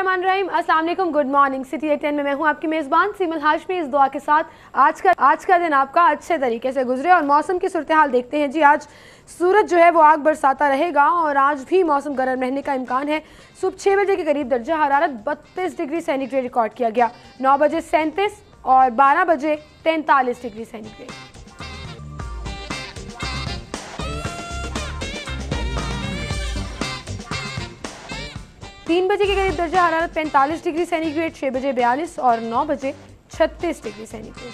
बिस्मिल्लाहिर्रहमानिर्रहीम, अस्सलाम वालेकुम, गुड मॉर्निंग। सिटी 10 में मैं हूं आपकी मेज़बान सीमल हाशमी। इस दुआ के साथ आज का दिन आपका अच्छे तरीके से गुजरे। और मौसम की सूरत हाल देखते हैं जी। आज सूरज जो है वो आग बरसाता रहेगा और आज भी मौसम गर्म रहने का इम्कान है। सुबह 6 बजे के करीब दर्जा हरारत 32 डिग्री सेंटीग्रेड रिकॉर्ड किया गया, 9 बजे 37 और 12 बजे 43 डिग्री सेंटीग्रेड। 3 बजे के करीब दर्जा हरारत 45 डिग्री सेंटीग्रेड, 6 बजे 42 और 9 बजे 36 डिग्री सेंटीग्रेड।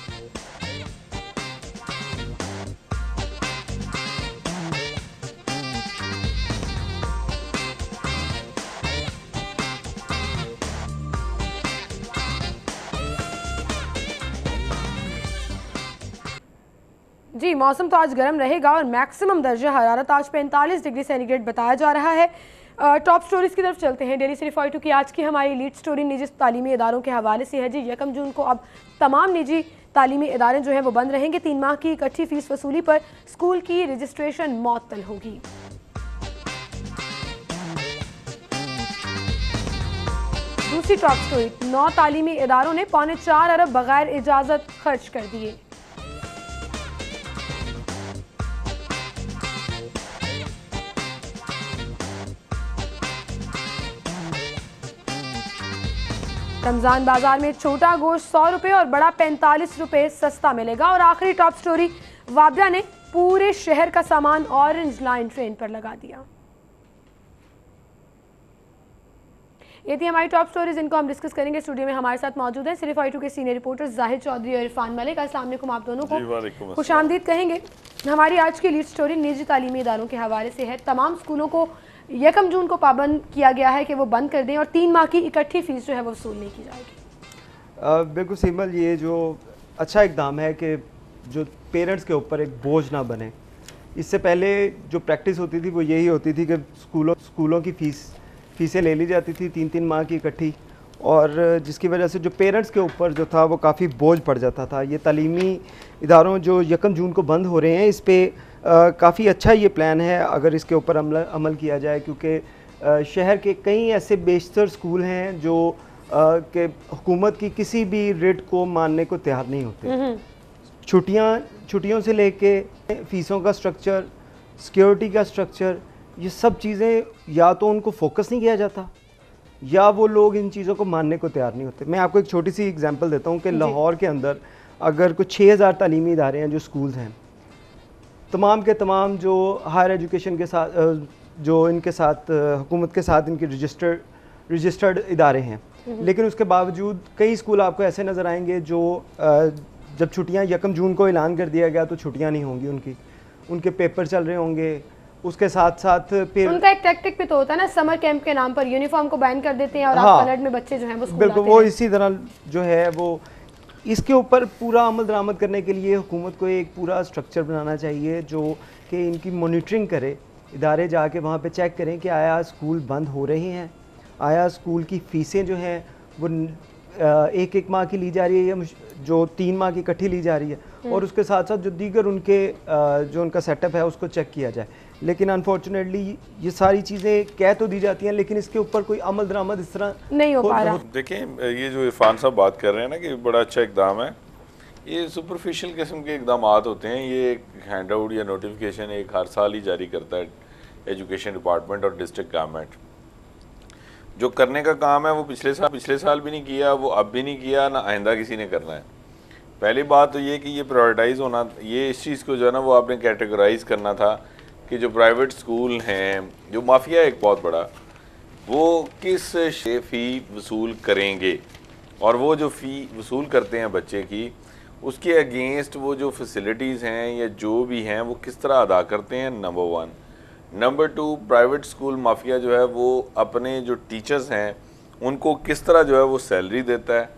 जी, मौसम तो आज गर्म रहेगा और मैक्सिमम दर्जा हरारत आज 45 डिग्री सेंटीग्रेड बताया जा रहा है। टॉप स्टोरीज की तरफ चलते हैं। डेली सिटी 42 की आज की हमारी लीड स्टोरी निजी तालीमी इदारों के हवाले से है जी। 1 जून को अब तमाम निजी तालीमी इदारे जो हैं वो बंद रहेंगे। 3 माह की इकट्ठी फीस वसूली पर स्कूल की रजिस्ट्रेशन मुअत्तल होगी। दूसरी टॉप स्टोरी, 9 तालीमी इदारों ने 4.25 अरब बगैर इजाजत खर्च कर दिए। रमजान बाजार में छोटा गोश्त 100 रुपये और बड़ा 45 रुपये सस्ता मिलेगा। और आखिरी टॉप स्टोरी, वाबरा ने पूरे शहर का सामान ऑरेंज लाइन ट्रेन पर लगा दिया। ये थी हमारी टॉप स्टोरीज, इनको हम डिस्कस करेंगे। स्टूडियो में हमारे साथ मौजूद हैं सिटी 42 के सीनियर रिपोर्टर्स जाहिद चौधरी और इरफान मलिक। अस्सलाम वालेकुम आप दोनों को खुशामदीद कहेंगे। हमारी आज की लीड स्टोरी निजी तालीमी इदारों के हवाले से है। तमाम स्कूलों को 1 जून को पाबंद किया गया है कि वो बंद कर दें और 3 माह की इकट्ठी फीस जो है वो वसूल नहीं की जाएगी। बिल्कुल सिमल, ये जो अच्छा इकदाम है कि जो पेरेंट्स के ऊपर एक बोझ ना बने। इससे पहले जो प्रैक्टिस होती थी वो यही होती थी कि स्कूलों की फीसें ले ली जाती थी 3-3 माह की इकट्ठी, और जिसकी वजह से जो पेरेंट्स के ऊपर जो था वो काफ़ी बोझ पड़ जाता था। ये तालीमी इदारों जो 1 जून को बंद हो रहे हैं, इस पर काफ़ी अच्छा ये प्लान है अगर इसके ऊपर अमल किया जाए, क्योंकि शहर के कई ऐसे बेशतर स्कूल हैं जो कि हुकूमत की किसी भी रेट को मानने को तैयार नहीं होते। छुट्टियों से लेके फ़ीसों का स्ट्रक्चर, सिक्योरिटी का स्ट्रक्चर, ये सब चीज़ें या तो उनको फोकस नहीं किया जाता या वो लोग इन चीज़ों को मानने को तैयार नहीं होते। मैं आपको एक छोटी सी एग्जांपल देता हूँ कि लाहौर के अंदर अगर कुछ 6000 तालीमी इदारे हैं, जो स्कूल्स हैं, तमाम के तमाम जो हायर एजुकेशन के साथ जो इनके साथ हुकूमत के साथ इनके रजिस्टर्ड इदारे हैं, लेकिन उसके बावजूद कई स्कूल आपको ऐसे नज़र आएंगे जो जब छुट्टियां 1 जून को ऐलान कर दिया गया तो छुट्टियां नहीं होंगी, उनके पेपर चल रहे होंगे। उसके साथ साथ फिर उनका एक टैक्टिक भी तो होता है ना, समर कैंप के नाम पर यूनिफॉर्म को बैन कर देते हैं और आप कलर्ड में बच्चे जो हैं वो स्कूल बिल्कुल वो इसी तरह जो है वो इसके ऊपर पूरा अमल दरामद करने के लिए हुकूमत को एक पूरा स्ट्रक्चर बनाना चाहिए जो कि इनकी मॉनिटरिंग करे। इदारे जाके वहाँ पे चेक करें कि आया स्कूल बंद हो रहे हैं, आया स्कूल की फ़ीसें जो हैं वो 1 माह की ली जा रही है या जो 3 माह की इकट्ठी ली जा रही है, और उसके साथ साथ जो दीगर उनके जो उनका सेटअप है उसको चेक किया जाए। लेकिन अनफॉर्चुनेटली ये सारी चीज़ें कह तो दी जाती हैं, लेकिन इसके ऊपर कोई अमल दरामद इस तरह नहीं हो पा रहा। देखें, ये जो इरफान साहब बात कर रहे हैं ना कि बड़ा अच्छा इकदाम है, ये सुपरफिशियल किस्म के इकदाम होते हैं। ये एक हैंड आउट या नोटिफिकेशन एक हर साल ही जारी करता है एजुकेशन डिपार्टमेंट और डिस्ट्रिक्ट गवर्नमेंट। जो करने का काम है वो पिछले साल भी नहीं किया, वो अब भी नहीं किया, ना आइंदा किसी ने करना है। पहली बात तो ये कि ये प्रायोरिटाइज होना, ये इस चीज़ को जो है ना वो आपने कैटेगराइज करना था कि जो प्राइवेट स्कूल हैं, जो माफिया एक बहुत बड़ा, वो किस फ़ी वसूल करेंगे और वो जो फ़ी वसूल करते हैं बच्चे की, उसके अगेंस्ट वो जो फैसिलिटीज़ हैं या जो भी हैं वो किस तरह अदा करते हैं, number 1। Number 2, private school mafia जो है वो अपने जो टीचर्स हैं उनको किस तरह जो है वो सैलरी देता है,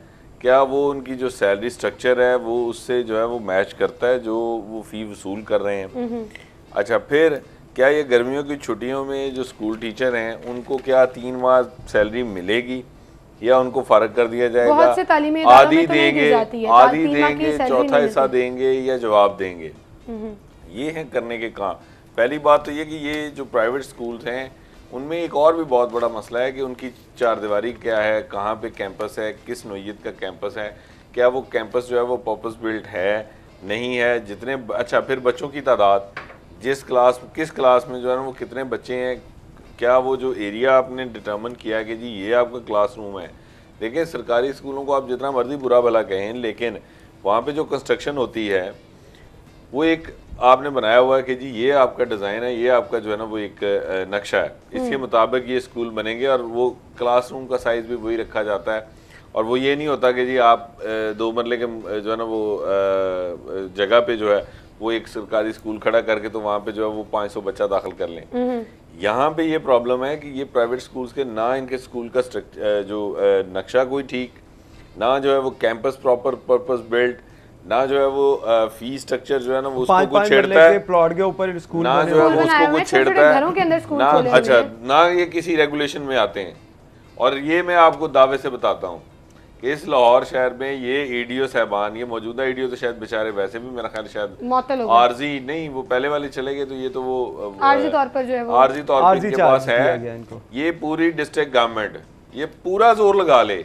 क्या वो उनकी जो सैलरी स्ट्रक्चर है वो उससे जो है वो मैच करता है जो वो फ़ी वसूल कर रहे हैं। अच्छा, फिर क्या ये गर्मियों की छुट्टियों में जो स्कूल टीचर हैं उनको क्या 3 माह सैलरी मिलेगी या उनको फ़र्क कर दिया जाएगा? आधी देंगे, चौथा हिस्सा देंगे या जवाब देंगे? ये है करने के काम। पहली बात तो ये कि ये जो प्राइवेट स्कूल्स हैं उनमें एक और भी बहुत बड़ा मसला है कि उनकी चारदीवारी क्या है, कहाँ पे कैंपस है, किस नोयत का कैंपस है, क्या वो कैंपस जो है वो पर्पस बिल्ट है नहीं है, जितने अच्छा फिर बच्चों की तादाद, किस क्लास में जो है ना वो कितने बच्चे हैं, क्या वो जो एरिया आपने डिटर्मिन किया कि जी ये आपका क्लासरूम है। देखिए सरकारी स्कूलों को आप जितना मर्जी बुरा भला कहें, लेकिन वहाँ पे जो कंस्ट्रक्शन होती है वो एक आपने बनाया हुआ है कि जी ये आपका डिज़ाइन है, ये आपका जो है ना वो एक नक्शा है, इसके मुताबिक ये स्कूल बनेंगे और वो क्लासरूम का साइज़ भी वही रखा जाता है। और वो ये नहीं होता कि जी आप 2 मरले के जो है ना वो जगह पे जो है वो एक सरकारी स्कूल खड़ा करके तो वहाँ पे जो है वो 500 बच्चा दाखिल कर लें। यहाँ पे ये प्रॉब्लम है कि ये प्राइवेट स्कूल्स के ना इनके स्कूल का जो नक्शा कोई ठीक, ना जो है वो कैंपस प्रॉपर पर्पस बिल्ट, ना जो है वो फीस स्ट्रक्चर जो है ना वो उसको कुछ छेड़ता है, प्लॉट के ऊपर स्कूल ना जो है वो उसको कुछ छेड़ता है, ना अच्छा ना ये किसी रेगुलेशन में आते हैं। और ये मैं आपको दावे से बताता हूँ कि इस लाहौर शहर में ये ईडीओ साहबान, ये मौजूदा ईडीओ तो शायद बेचारे वैसे भी मेरा ख्याल शायद आरजी नहीं, वो पहले वाले चले गए, तो ये तो वो आरजी तौर पर जो है वो आरजी तौर पर इनके पास है। ये पूरी डिस्ट्रिक्ट गवर्नमेंट ये पूरा जोर लगा ले,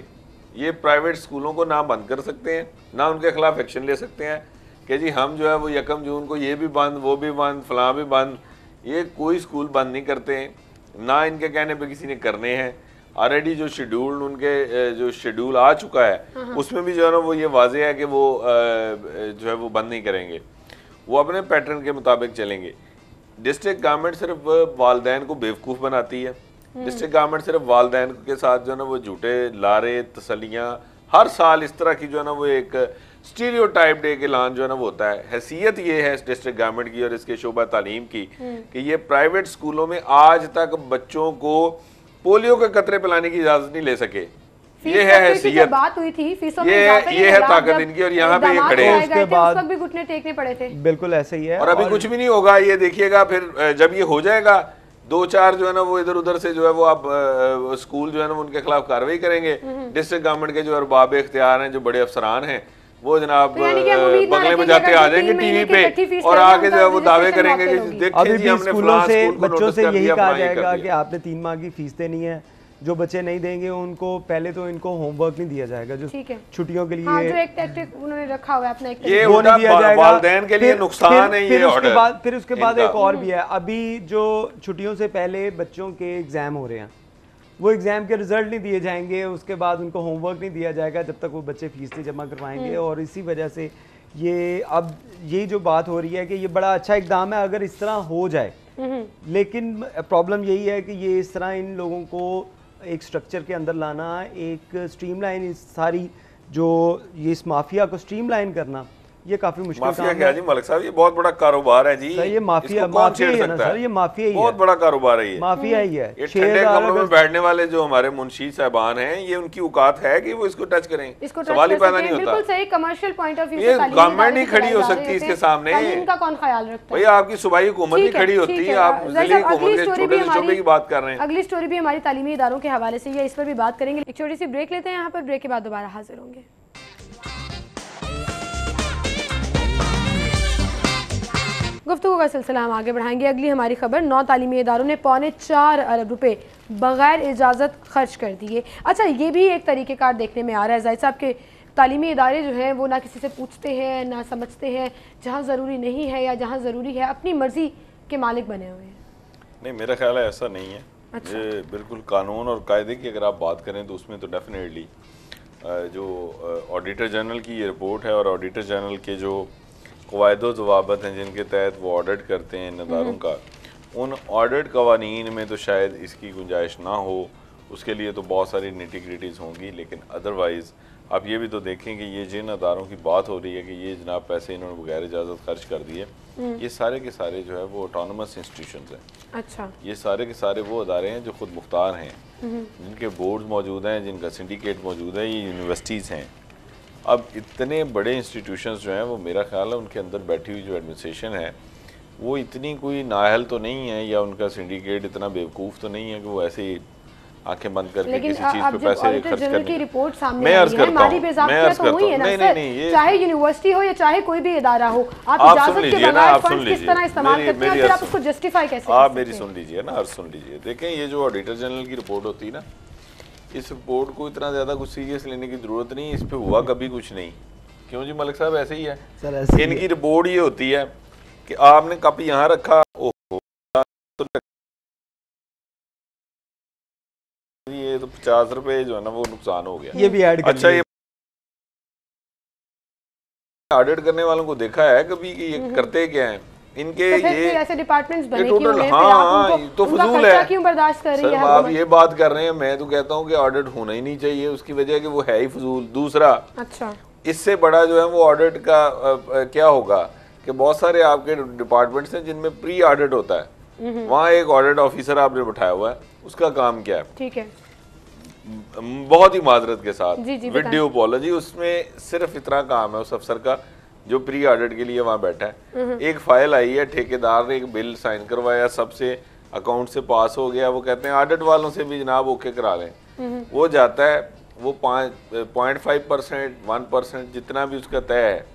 ये प्राइवेट स्कूलों को ना बंद कर सकते हैं, ना उनके खिलाफ एक्शन ले सकते हैं कि जी हम जो है वो 1 जून को ये भी बंद, वो भी बंद, फलां भी बंद। ये कोई स्कूल बंद नहीं करते हैं, ना इनके कहने पे किसी ने करने हैं। ऑलरेडी जो शेड्यूल उनके जो शेड्यूल आ चुका है उसमें भी जो है ना वो ये वाज़ेह है कि वो जो है वो बंद नहीं करेंगे, वो अपने पैटर्न के मुताबिक चलेंगे। डिस्ट्रिक्ट गवर्नमेंट सिर्फ वालदैन को बेवकूफ़ बनाती है, डिस्ट्रिक्ट गवर्नमेंट सिर्फ वालदैन के साथ जो है ना वो झूठे लारे तसलियाँ हर साल इस तरह की जो है ना वो एक स्टीरियोटाइप डे के ऐलान जो है ना वो होता है। हैसियत ये है डिस्ट्रिक्ट गवर्नमेंट की और इसके शोबा तालीम की कि ये प्राइवेट स्कूलों में आज तक बच्चों को पोलियो के कतरे पिलाने की इजाजत नहीं ले सके। ये है हैसियत, बात हुई थी फीसों में ये है ताकत इनकी, और यहाँ पे ये खड़े हैं। उसके बाद भी घुटने टेकने पड़े थे। बिल्कुल ऐसे ही है और अभी कुछ भी नहीं होगा, ये देखिएगा फिर जब ये हो जाएगा 2-4 जो है ना वो इधर उधर से जो है वो आप स्कूल जो है ना उनके खिलाफ कार्रवाई करेंगे। डिस्ट्रिक्ट गवर्नमेंट के जो अरबाब इख्तियार हैं, जो बड़े अफसरान हैं, वो जनाब बंगले में जाते आ जाएंगे टीवी पे और आके जो है वो दावे करेंगे कि देखिए जी हमने स्कूलों से बच्चों से यही कहा जाएगा कि आपने 3 माह की फीस देनी है। जो बच्चे नहीं देंगे उनको पहले तो इनको होमवर्क नहीं दिया जाएगा, जो छुट्टियों के लिए जो एक टैक्टिक उन्होंने रखा हुआ है अपना, एक ये वो नहीं दिया जाएगा, वालिदैन के लिए नुकसान है ये ऑर्डर। फिर उसके बाद एक और भी है, अभी जो छुट्टियों से पहले बच्चों के एग्जाम हो रहे हैं, वो एग्जाम के रिजल्ट नहीं दिए जाएंगे, उसके बाद उनको होमवर्क नहीं दिया जाएगा जब तक वो बच्चे फीस नहीं जमा करवाएंगे। और इसी वजह से ये अब ये जो बात हो रही है कि ये बड़ा अच्छा इकदाम है अगर इस तरह हो जाए, लेकिन प्रॉब्लम यही है कि ये इस तरह इन लोगों को एक स्ट्रक्चर के अंदर लाना, एक स्ट्रीमलाइन, इस सारी जो ये इस माफिया को स्ट्रीमलाइन करना, ये काफी मुश्किल माफिया क्या जी मलिक साहब, ये बहुत बड़ा कारोबार है जी। सर ये माफिया है ना सर, ये माफिया ही है, बहुत बड़ा कारोबार है ये, माफिया ही है। ये ठंडे कमरों में बैठने वाले जो हमारे मुंशी साहबान हैं, ये उनकी औकात है कि वो इसको टच करें, सवाल ही पैदा नहीं होता। बिल्कुल सही, कमर्शियल पॉइंट ऑफ व्यू से गवर्नमेंट नहीं खड़ी हो सकती इसके सामने, इनका कौन ख्याल रखता है? भैया आपकी सूबाई हुकूमत नहीं खड़ी होती है, आप जिले हुकूमत के छोटे से शोबे की बात कर रहे हैं। अगली स्टोरी भी हमारी तालीमी इदारों के हवाले से है, इस पर भी बात करेंगे। एक छोटी सी ब्रेक लेते हैं यहाँ पर, ब्रेक के बाद दोबारा हाजिर होंगे। गुफ्तगू का सिलसिला हम आगे बढ़ाएंगे। अगली हमारी खबर, 9 तालीमी इदारों ने 4.25 अरब रुपए बगैर इजाज़त खर्च कर दिए। अच्छा, ये भी एक तरीक़ेकार देखने में आ रहा है जाहिद साहब के तालीमी इदारे जो हैं वो ना किसी से पूछते हैं ना समझते हैं, जहाँ ज़रूरी नहीं है या जहाँ ज़रूरी है अपनी मर्ज़ी के मालिक बने हुए हैं। नहीं, मेरा ख्याल है ऐसा नहीं है। अच्छा। ये बिल्कुल कानून और कायदे की अगर आप बात करें तो उसमें तो डेफिनेटली जो ऑडिटर जनरल की ये रिपोर्ट है और ऑडिटर जनरल के जो क़वायद ज़वाबित हैं जिनके तहत वो ऑडिट करते हैं इन इदारों का, उन ऑडिट कवानीन में तो शायद इसकी गुंजाइश ना हो, उसके लिए तो बहुत सारी निटी-ग्रिटीज़ होंगी। लेकिन अदरवाइज़ आप ये भी तो देखें कि ये जिन अदारों की बात हो रही है कि ये जनाब पैसे इन्होंने बगैर इजाज़त खर्च कर दिए, ये सारे के सारे जो है वो ऑटोनमस इंस्टीट्यूशंस हैं। अच्छा। ये सारे के सारे वो अदारे हैं जो खुद मुख्तार हैं, जिनके बोर्ड मौजूद हैं, जिनका सिंडिकेट मौजूद है, ये यूनिवर्सिटीज़ हैं। अब इतने बड़े इंस्टीट्यूशंस जो हैं वो मेरा ख्याल है उनके अंदर बैठी हुई जो एडमिनिस्ट्रेशन है वो इतनी कोई नाअहल तो नहीं है, या उनका सिंडिकेट इतना बेवकूफ़ तो नहीं है कि वो ऐसे ही आंखें बंद करके लेकिन किसी चीज पे अब जब पैसे ऑडिटर खर्च जनरल की करने। रिपोर्ट सामने मैं आई अर्ज है, करता माली हूँ, बेज़ाब्तियां मैं अर्ज तो हुई है करता ना हूँ। सर, नहीं, ये चाहे यूनिवर्सिटी हो या चाहे कोई भी इदारा हो, आप आप इजाजत सुन के लीजिए ना, बगैर आप सुन फंड्स किस लीजिए, तरह इस्तेमाल करते हैं और मेरी फिर आप अर्ज उसको जस्टिफाई कैसे आप कर मेरी सकते हैं? सुन लीजिए ना, अर्ज सुन लीजिए। देखें, ये जो ऑडिटर जनरल की रिपोर्ट होती है ना, इस रिपोर्ट को इतना ज़्यादा कुछ सीरियस लेने की ज़रूरत नहीं, इस पे हुआ कभी कुछ नहीं। क्यों जी मलिक साहब, ऐसे ही है सर, ऐसे ही इनकी है। रिपोर्ट ये होती है कि आपने कप यहाँ रखा, ओहो तो ये तो 50 रुपए जो है ना वो नुकसान हो गया। ये भी ऐड कर अच्छा, लीजिए। ये ऑडिट करने वालों को देखा है कभी कि ये करते क्या हैं इनके? तो फिर ये ऐसे डिपार्टमेंट्स बने टोटल, क्यों हैं? फिर हाँ आप हाँ, उनको तो उनका फजूल खर्चा है क्यों बर्दाश्त कर रही सर। है आप हुकूमत? ये बात कर रहे हैं, मैं तो कहता हूँ कि ऑडिट होना ही नहीं चाहिए, उसकी वजह है कि वो है ही फजूल। दूसरा, अच्छा, इससे बड़ा जो है वो ऑडिट का क्या होगा कि बहुत सारे आपके डिपार्टमेंट्स हैं जिनमें प्री ऑडिट होता है, वहाँ एक ऑडिट ऑफिसर आपने बैठाया हुआ है, उसका काम क्या है? ठीक है, बहुत ही माजरत के साथ जी, जी, विद ड्यू अपॉलजी, उसमें सिर्फ इतना काम है उस अफसर का जो प्री ऑडिट के लिए वहाँ बैठा है। एक फाइल आई है, ठेकेदार ने एक बिल साइन करवाया, सबसे अकाउंट से पास हो गया, वो कहते हैं ऑडिट वालों से भी जनाब ओके करा लें। वो जाता है, वो 0.5%, 1% जितना भी उसका तय है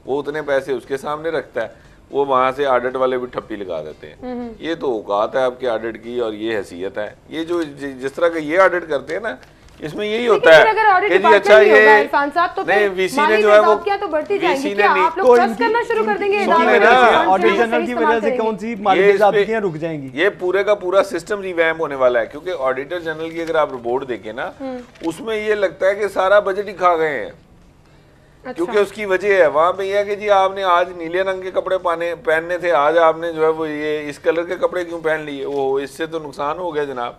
वो उतने पैसे उसके सामने रखता है, वो वहाँ से ऑडिट वाले भी ठप्पी लगा देते हैं। ये तो औकात है आपके ऑडिट की और ये हैसियत है। ये जो जिस तरह का ये ऑडिट करते हैं ना, इसमें यही होता है कि जी अच्छा ये नहीं, वीसी ने जो है वो तो बढ़ती वीसी जाएंगी ने क्या? नहीं, आप लोग ट्रस्ट करना शुरू कर देंगे इदारों सुनिए में? ना, ऑडिटर जनरल की वजह से कौन सी माली ये इस पे- बेज़ाब्तियां रुक जाएंगी? ये पूरे का पूरा सिस्टम रिवैम्प होने वाला है, क्योंकि ऑडिटर जनरल की अगर आप रिपोर्ट देखें ना, उसमें ये लगता है कि सारा बजट ही खा गए हैं। क्योंकि उसकी वजह है वहां पे यह है कि जी आपने आज नीले रंग के कपड़े पहनने थे, आज आपने जो है वो ये इस कलर के कपड़े क्यों पहन लिए? वो इससे तो नुकसान हो गया जनाब।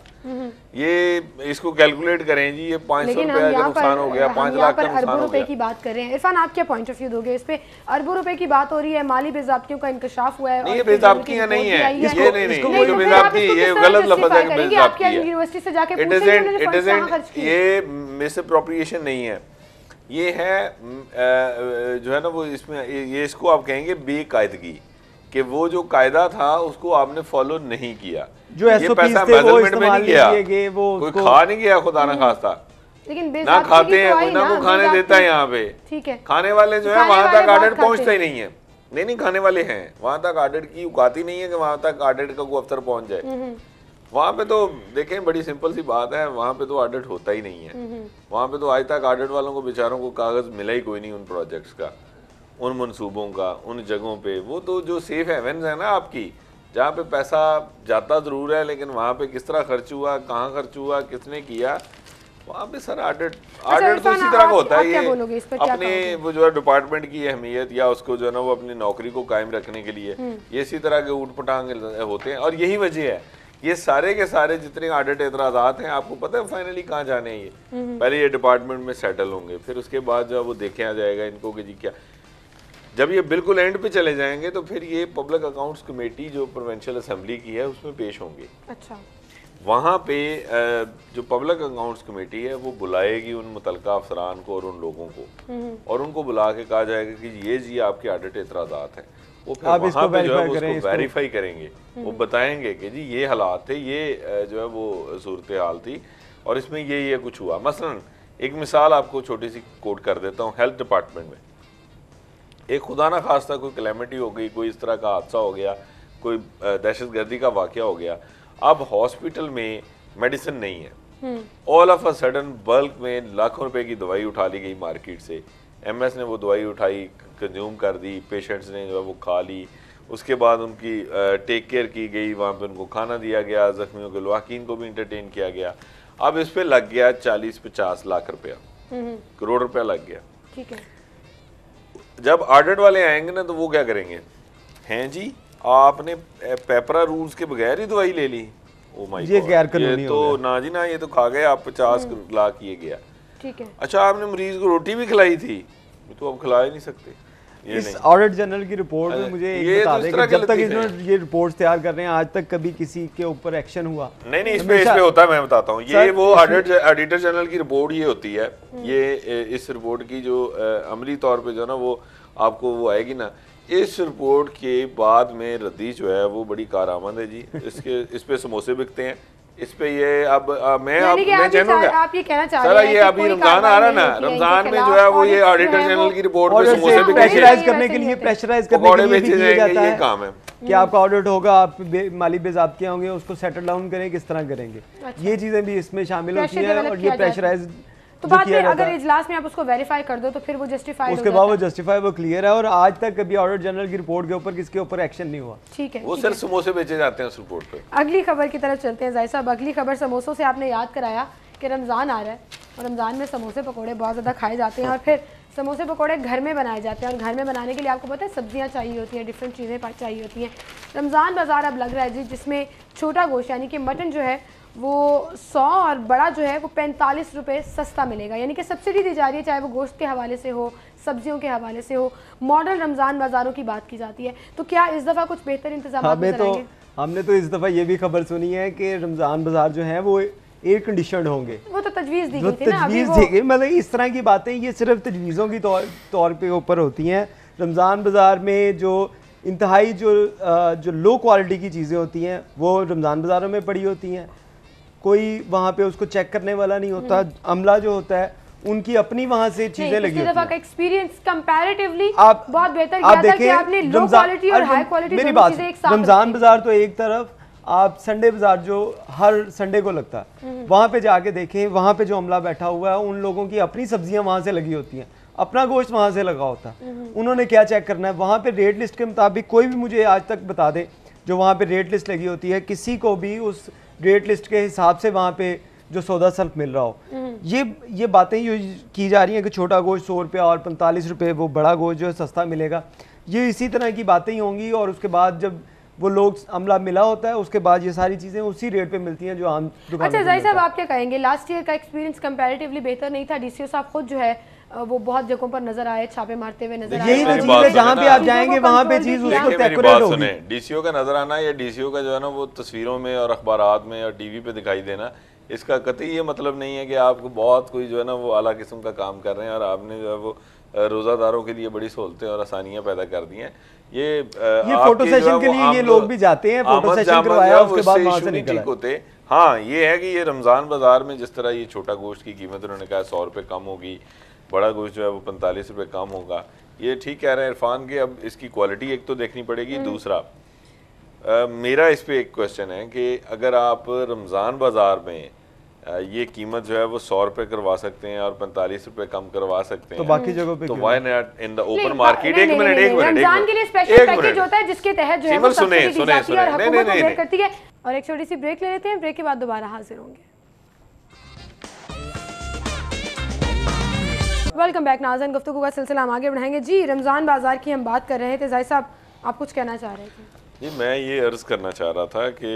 ये इसको कैलकुलेट करें जी, ये 500 लेकिन रुपए हम का यहाँ नुकसान हो गया, 5 लाख का नुकसान अरबों हो रुपए गया। की बात कर रहे हैं। इरफान, आप क्या पॉइंट ऑफ व्यू दोगे इस पे? अरबों रुपए की बात हो रही है, माली बेज़ाब्तियों का इंकशाफ हुआ है। नहीं, ये और फिर बेज़ाब्तियां रिपोर्ट नहीं भी है, आई ये नहीं, तो ये जो फिर बेज़ाब्ती आप इसको ये किस तरह गलत लफ्ज़ है justify कि करेंगे? आप क्या बेज़ाब्ती है। यूनिवर्सिटी से जाके इट पूछेंगे उन्होंने इट फंड्स कहाँ खर्च किए? ये मिसअप्रोप्रिएशन नहीं है, ये है जो है ना वो इसमें ये इसको आप कहेंगे बेकायदगी, कि वो जो कायदा था उसको आपने फॉलो नहीं किया। जो ये SOPs पैसा थे वो मेजरमेंट में इस्तेमाल नहीं किया, नहीं किए गए, वो कोई उसको- खा नहीं गया खुदा ना खास्ता, लेकिन ना बेज़ाब्ती खाते की हैं, तो कोई आई ना ना, को खाने बेज़ाब्ती- देता है यहाँ पे। ठीक है, खाने वाले जो है खाने वहां वाले तक बहुत ऑडिट खाते पहुंचता ही हैं। नहीं है। नहीं, खाने वाले हैं, वहां तक ऑडिट की औकात ही नहीं है कि वहां तक ऑडिट का कोई अफसर पहुंच जाए। वहां पे तो देखें, बड़ी सिंपल सी बात है, वहां पे तो ऑडिट होता ही नहीं है। वहां पे तो आज तक ऑडिट वालों को बेचारों को कागज मिला ही कोई नहीं उन प्रोजेक्ट्स का, उन मंसूबों का, उन जगहों पे। वो तो जो सेफ हेवन्स है ना आपकी, जहाँ पे पैसा जाता ज़रूर है लेकिन वहाँ पे किस तरह खर्च हुआ, कहाँ खर्च हुआ, किसने किया, वहाँ पे सर ऑडिट तो इरफान, इसी तरह का होता आप है। क्या बोलोगे इस पर, क्या अपने कहोगे? वो जो है डिपार्टमेंट की अहमियत या उसको जो है ना वो अपनी नौकरी को कायम रखने के लिए ये इसी तरह के ऊट पटांग होते हैं। और यही वजह है, ये सारे के सारे जितने ऑडिट एतराज़ात हैं, आपको पता है फाइनली कहाँ जाने हैं? ये पहले ये डिपार्टमेंट में सेटल होंगे, फिर उसके बाद जो है वो देखा जाएगा इनको कि जी क्या, जब ये बिल्कुल एंड पे चले जाएंगे तो फिर ये पब्लिक अकाउंट्स कमेटी जो प्रोविंशियल असेंबली की है उसमें पेश होंगे। अच्छा, वहाँ पे जो पब्लिक अकाउंट्स कमेटी है वो बुलाएगी उन मुतलका अफसरान को और उन लोगों को, और उनको बुला के कहा जाएगा कि ये जी आपके ऑडिट एतराज़ात हैं। वो फिर वहाँ पे जो है उसको वेरीफाई करेंगे, वो बताएंगे कि जी ये हालात थे, ये जो है वो सूरत हाल थी और इसमें ये कुछ हुआ। मसलन एक मिसाल आपको छोटी सी कोट कर देता हूँ। हेल्थ डिपार्टमेंट में एक खुदा ना खास्ता कोई कैलेमिटी हो गई, कोई इस तरह का हादसा हो गया, कोई दहशतगर्दी का वाक़या हो गया, अब हॉस्पिटल में मेडिसिन नहीं है, all of a sudden bulk में लाखों रुपए की दवाई उठा ली गई मार्केट से। एमएस ने वो दवाई उठाई, कंज्यूम कर दी, पेशेंट्स ने जो है वो खा ली, उसके बाद उनकी टेक केयर की गई, वहाँ पे उनको खाना दिया गया, जख्मियों के लवाकिन को भी इंटरटेन किया गया। अब इस पे लग गया 40-50 लाख रुपया, करोड़ रुपया लग गया। ठीक है, जब ऑडिट वाले आएंगे ना तो वो क्या करेंगे, हैं जी आपने पेपरा रूल्स के बगैर ही दवाई ले ली, ओ माय ये गॉड, गैर कानूनी ये हो तो गया। ना जी ना, ये तो खा गए आप 50 लाख ये गया। ठीक है, अच्छा आपने मरीज को रोटी भी खिलाई थी, ये तो अब खिला ही नहीं सकते। ये इस नहीं, ऑडिट जनरल की रिपोर्ट में मुझे ये एक बता तो इस दें तरह कि के जब तक लतीफ़े इन्होंने ये रिपोर्ट्स तैयार कर रहे हैं आज तक कभी किसी के ऊपर एक्शन हुआ? नहीं इस पे होता है, मैं बताता हूँ। ये सर, वो ऑडिटर जनरल की रिपोर्ट ये होती है, ये इस रिपोर्ट की जो अमली तौर पे जो है ना वो आपको वो आएगी ना, इस रिपोर्ट के बाद में रद्दी जो है वो बड़ी कारआमद है जी। इस पे समोसे बिकते हैं, इस पे ये अब मैं यानी कि आप ये कहना चाह रहे हैं ये अभी रमजान आ रहा है ना, रमजान में जो है वो ये ऑडिटर जनरल की रिपोर्ट पे समोसे भी प्रेशराइज करने के लिए किया जाता है, काम है कि आपका ऑडिट होगा, आप माली बेज़ाब्ते होंगे, उसको सेटल डाउन करें, किस तरह करेंगे, ये चीजें भी इसमें शामिल होती हैं। और ये प्रेशराइज तो बाद में अगर इजलास में आप उसको वेरीफाई कर दो तो फिर वो जस्टिफाइड, उसके बाद वो जस्टिफाई, वो क्लियर है। और आज तक कभी ऑडिटर जनरल की रिपोर्ट के ऊपर किसके ऊपर एक्शन नहीं हुआ। ठीक है, वो सिर्फ समोसे बेचे जाते हैं उस रिपोर्ट पे। अगली खबर की तरफ चलते हैं ज़ाहिर साहब। अगली खबर समोसों से आपने याद कराया कि रमज़ान आ रहा है और रमज़ान में समोसे पकौड़े बहुत ज़्यादा खाए जाते हैं और फिर समोसे पकौड़े घर में बनाए जाते हैं। और घर में बनाने के लिए आपको पता है सब्जियां चाहिए होती हैं, डिफरेंट चीज़ें चाहिए होती हैं। रमज़ान बाज़ार अब लग रहा है जी, जिसमें छोटा गोश्त यानी कि मटन जो है वो 100 और बड़ा जो है वो 45 रुपये सस्ता मिलेगा। यानी कि सब्सिडी दी जा रही है, चाहे वो गोश्त के हवाले से हो, सब्जियों के हवाले से हो। मॉडल रमज़ान बाज़ारों की बात की जाती है, तो क्या इस दफ़ा कुछ बेहतर इंतजाम हमने तो इस दफ़ा ये भी खबर सुनी है कि रमज़ान बाज़ार जो है वो एयर कंडीशनड होंगे। वो तो तजवीज़ दी गई थी, मतलब इस तरह की बातें ये सिर्फ तजवीज़ों की तौर पे ऊपर होती हैं। रमज़ान बाज़ार में जो इंतहाई जो लो क्वालिटी की चीज़ें होती हैं वो रमज़ान बाज़ारों में पड़ी होती हैं। कोई वहाँ पे उसको चेक करने वाला नहीं होता। अमला जो होता है उनकी अपनी वहाँ से चीजें लगी होती हैं। का एक्सपीरियंस कंपैरेटिवली बहुत बेहतर किया था कि आपने लो क्वालिटी और हाई क्वालिटी दोनों चीजें एक साथ। रमज़ान बाज़ार तो एक तरफ, आप संडे बाज़ार जो हर संडे को लगता है वहाँ पे जाके देखें, वहाँ पे जो अमला बैठा हुआ है उन लोगों की अपनी सब्जियां वहाँ से लगी होती हैं, अपना गोश्त वहाँ से लगा होता है। उन्होंने क्या चेक करना है, वहाँ पे रेट लिस्ट के मुताबिक कोई भी मुझे आज तक बता दे जो वहाँ पे रेट लिस्ट लगी होती है, किसी को भी उस रेट लिस्ट के हिसाब से वहाँ पे जो सौदा सल्फ मिल रहा हो। ये बातें ये की जा रही हैं कि छोटा गोश्त 100 रुपये और 45 रुपये वो बड़ा गोश्त जो है सस्ता मिलेगा। ये इसी तरह की बातें ही होंगी और उसके बाद जब वो लोग अमला मिला होता है उसके बाद ये सारी चीज़ें उसी रेट पे मिलती हैं जो आम दुकान। अच्छा ज़ाहिर साहब, आप क्या कहेंगे, लास्ट ईयर का एक्सपीरियंस कंपैरेटिवली बेहतर नहीं था? डीसीओ साहब खुद जो है वो बहुत जगहों पर नजर आए, छापे मारते हुए नजर आए। यही तो चीज़ है, जहाँ पे आप जाएंगे वहाँ पे चीज़ उसको एक्यूरेट होगी। डीसीओ का नजर आना या डीसीओ का जो है ना वो तस्वीरों में और अखबारात में और टीवी पे दिखाई देना, इसका कतई ये मतलब नहीं है कि आपको बहुत कोई जो है ना वो आला किस्म का काम कर रहे हैं और आपने जो है वो रोज़ादारों के लिए बड़ी सहूलतें और आसानियां पैदा कर दी हैं। ये फोटो सेशन के लिए ये लोग भी जाते हैं, फोटो सेशन करवाया उसके बाद वहां से निकल होते। हाँ, ये है कि ये रमज़ान बाज़ार में जिस तरह ये छोटा गोश्त की कीमत उन्होंने कहा 100 रुपये कम होगी, बड़ा गोश्त जो है वो 45 रुपये कम होगा, ये ठीक कह रहे हैं इरफान के। अब इसकी क्वालिटी एक तो देखनी पड़ेगी, दूसरा मेरा इस पे एक क्वेश्चन है कि अगर आप रमज़ान बाज़ार में ये कीमत जो है वो 100 रुपए करवा सकते हैं और 45 रुपए कम करवा सकते हैं, तो बाकी जगहों पे तो why not in the open market? एक मिनट रमजान के लिए स्पेशल पैकेज होता है जिसके तहत जो है वो सब्सिडी दी जाती है और हुकूमत को ब्रेक करती है। और एक छोटी सी ब्रेक ले लेते हैं, ब्रेक के बाद दोबारा हाजिर होंगे। वेलकम बैक नाज़रीन, गुफ्तगू का सिलसिला हम आगे बढ़ाएंगे। जी, रमज़ान बाज़ार की हम बात कर रहे थे, ज़ाहिर साहब आप कुछ कहना चाह रहे थे? जी, मैं ये अर्ज़ करना चाह रहा था कि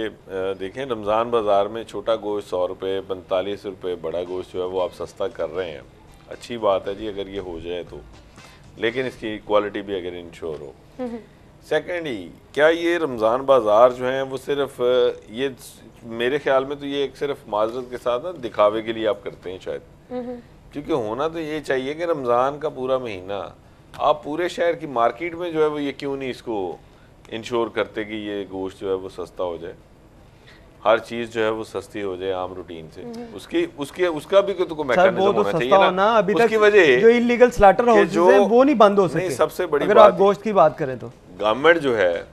देखें रमज़ान बाज़ार में छोटा गोश्त 100 रुपये, 45 रुपये, बड़ा गोश्त जो है वो आप सस्ता कर रहे हैं, अच्छी बात है जी अगर ये हो जाए तो, लेकिन इसकी क्वालिटी भी अगर इंश्योर हो। सेकेंडली, क्या ये रमज़ान बाज़ार जो है वो सिर्फ ये मेरे ख्याल में तो ये एक सिर्फ माजरत के साथ ना दिखावे के लिए आप करते हैं शायद, क्योंकि होना तो ये चाहिए कि रमज़ान का पूरा महीना आप पूरे शहर की मार्केट में जो है वो ये क्यों नहीं इसको इंश्योर करते कि ये गोश्त जो है वो सस्ता हो जाए, हर चीज़ जो है वो सस्ती हो जाए आम रूटीन से। उसका भी तो मैकेनिज्म होना चाहिए ना। अभी तक उसकी वजह जो इलीगल स्लॉटर हाउसेस हैं वो नहीं बंद हो सके। सबसे बड़ी अगर आप गोश्त की बात करें तो गवर्नमेंट जो है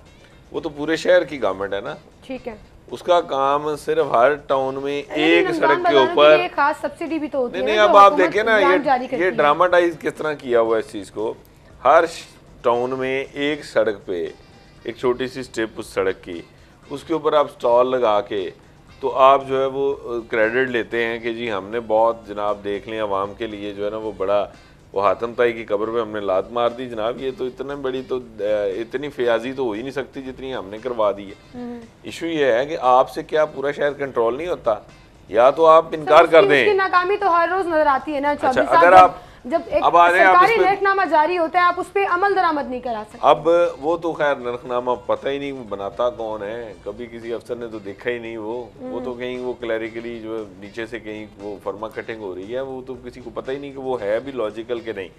वो तो पूरे शहर की गवर्नमेंट है ना, ठीक है, उसका काम सिर्फ हर टाउन में एक सड़क के ऊपर एक खास सब्सिडी भी तो होती है। नहीं, अब आप देखें ना ये ड्रामाटाइज किस तरह किया हुआ है इस चीज को। हर टाउन में एक सड़क पे एक छोटी सी स्ट्रिप उस सड़क की, उसके ऊपर आप स्टॉल लगा के तो आप जो है वो क्रेडिट लेते हैं कि जी हमने बहुत जनाब देख लें आवाम के लिए जो है ना वो बड़ा वो हातम ताई की कब्र पे हमने लात मार दी जनाब, ये तो इतने बड़ी तो इतनी फयाजी तो हो ही नहीं सकती जितनी हमने करवा दी है। इशू ये है कि आपसे क्या पूरा शहर कंट्रोल नहीं होता, या तो आप इनकार कर दें। नाकामी तो हर रोज नजर आती है ना। अच्छा, अगर आप जब एक सरकारी नरखनामा जारी होता है आप उस पर अमल दरामद नहीं करा सकते। अब वो तो खैर नरखनामा पता ही नहीं बनाता कौन है, कभी किसी अफसर ने तो देखा ही नहीं। वो तो कहीं वो क्लैरिकली जो नीचे से कहीं वो फर्मा कटिंग हो रही है, वो तो किसी को पता ही नहीं कि वो है भी लॉजिकल के नहीं।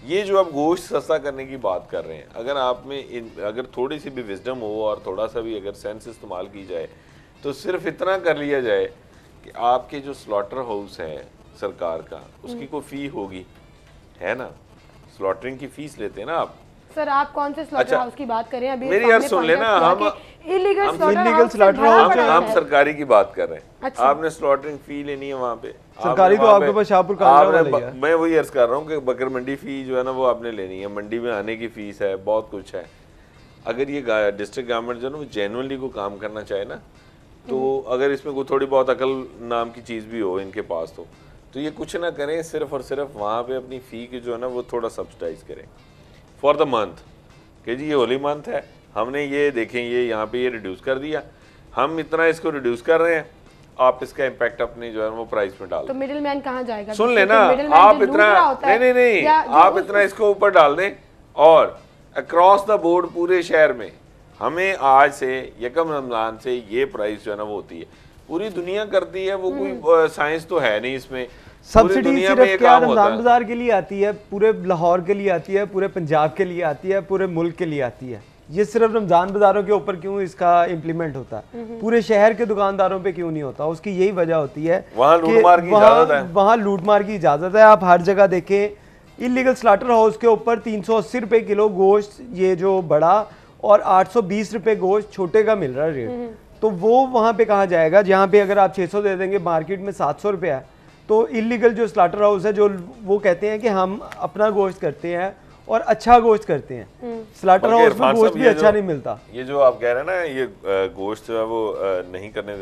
ये जो आप गोश्त सस्ता करने की बात कर रहे हैं, अगर आप में अगर थोड़ी सी भी विजडम हो और थोड़ा सा भी अगर सेंस इस्तेमाल की जाए तो सिर्फ इतना कर लिया जाए कि आपके जो स्लॉटर हाउस है सरकार का, उसकी कोई फी होगी, है ना, स्लॉटरिंग की फीस लेते हैं ना आप। सर आप कौन से स्लॉटर अच्छा, हाउस की बात कर रहे हैं? अभी मेरी यार सुन लेना, इलीगल illegal slaughter house हम सरकारी की बात कर रहे हैं। अच्छा। आपने स्लॉटरिंग फी लेनी है वहाँ पे, सरकारी तो आपके पास शाहपुर कांगड़ा वाला ही है। मैं वही अर्ज कर रहा हूँ कि बकर मंडी फी जो है ना वो आपने लेनी है, मंडी में आने की फीस है, बहुत कुछ है। अगर ये डिस्ट्रिक्ट गवर्नमेंट जो है ना वो जेन्युइनली को काम करना चाहे ना, तो अगर इसमें कोई थोड़ी बहुत अकल नाम की चीज़ भी हो इनके पास, तो ये कुछ ना करें, सिर्फ और सिर्फ वहाँ पे अपनी फ़ी की जो है ना वो थोड़ा सब्सिडाइज करें फॉर द मंथ, कि जी ये होली मंथ है, हमने ये देखें ये यहाँ पे ये रिड्यूस कर दिया, हम इतना इसको रिड्यूस कर रहे हैं, आप इसका इम्पैक्ट अपने जो है वो प्राइस में डाल। तो मिडिल मैन कहाँ जाएगा? सुन लेना, आप इतना नहीं आप इतना इसको ऊपर डाल दें और अक्रॉस द बोर्ड पूरे शहर में हमें आज से यकम रमजान से ये प्राइस जो है ना वो होती है, पूरी दुनिया करती है, वो कोई साइंस तो है नहीं इसमें। सब्सिडी सिर्फ क्या रमजान बाजार के लिए आती है, पूरे लाहौर के लिए आती है, पूरे पंजाब के लिए आती है, पूरे मुल्क के लिए आती है। ये सिर्फ रमजान बाजारों के ऊपर क्यों इसका इम्प्लीमेंट होता है, पूरे शहर के दुकानदारों पे क्यों नहीं होता? उसकी यही वजह होती है वहाँ लूटमार की इजाजत है, वहाँ लूटमार की इजाजत है। आप हर जगह देखें इलीगल स्लॉटर हाउस के ऊपर 380 रुपए किलो गोश्त ये जो बड़ा और 820 रुपए गोश्त छोटे का मिल रहा है रेट। तो वो वहाँ पे कहाँ जाएगा जहाँ पे अगर आप 600 दे देंगे, मार्केट में 700 रुपये है। तो इलीगल जो स्लॉटर हाउस है जो वो कहते हैं कि हम अपना गोश्त करते हैं और अच्छा गोश्त करते हैं, स्लॉटर हाउस में गोश्त भी अच्छा नहीं मिलता। ये जो आप कह रहे हैं ना ये गोश्त जो है वो नहीं करने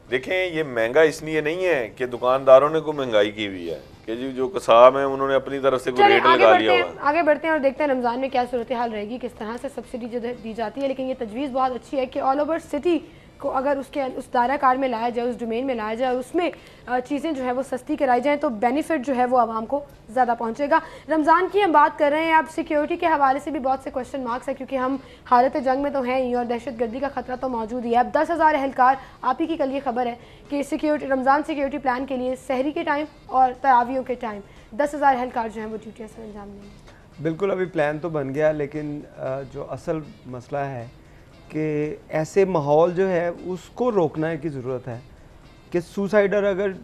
देखें, ये महंगा इसलिए नहीं है कि दुकानदारों ने कोई महंगाई की हुई है कि जी जो कसाब है उन्होंने अपनी तरफ से कोई रेट लगा लिया हुआ। आगे बढ़ते हैं और देखते हैं रमजान में क्या सूरत हाल रहेगी, किस तरह से सब्सिडी जो दी जाती है। लेकिन ये तजवीज़ बहुत अच्छी है कि ऑल ओवर सिटी को अगर उसके उस दायरा कार में लाया जाए, उस डोमेन में लाया जाए, उसमें चीज़ें जो है वो सस्ती कराई जाएँ तो बेनिफिट जो है वो आवाम को ज़्यादा पहुँचेगा। रमज़ान की हम बात कर रहे हैं, अब सिक्योरिटी के हवाले से भी बहुत से क्वेश्चन मार्क्स है, क्योंकि हम हालत जंग में तो हैं ही और दहशतगर्दी का खतरा तो मौजूद ही है। अब 10,000 एहलकार, आप ही की कल ये खबर है कि सिक्योरिटी रमज़ान सिक्योरिटी प्लान के लिए सहरी के टाइम और तरावियों के टाइम 10,000 एहलकार जो हैं वो ड्यूटियाँ से अंजाम देंगे। बिल्कुल, अभी प्लान तो बन गया, लेकिन जो असल मसला है कि ऐसे माहौल जो है उसको रोकना की ज़रूरत है कि सुसाइडर अगर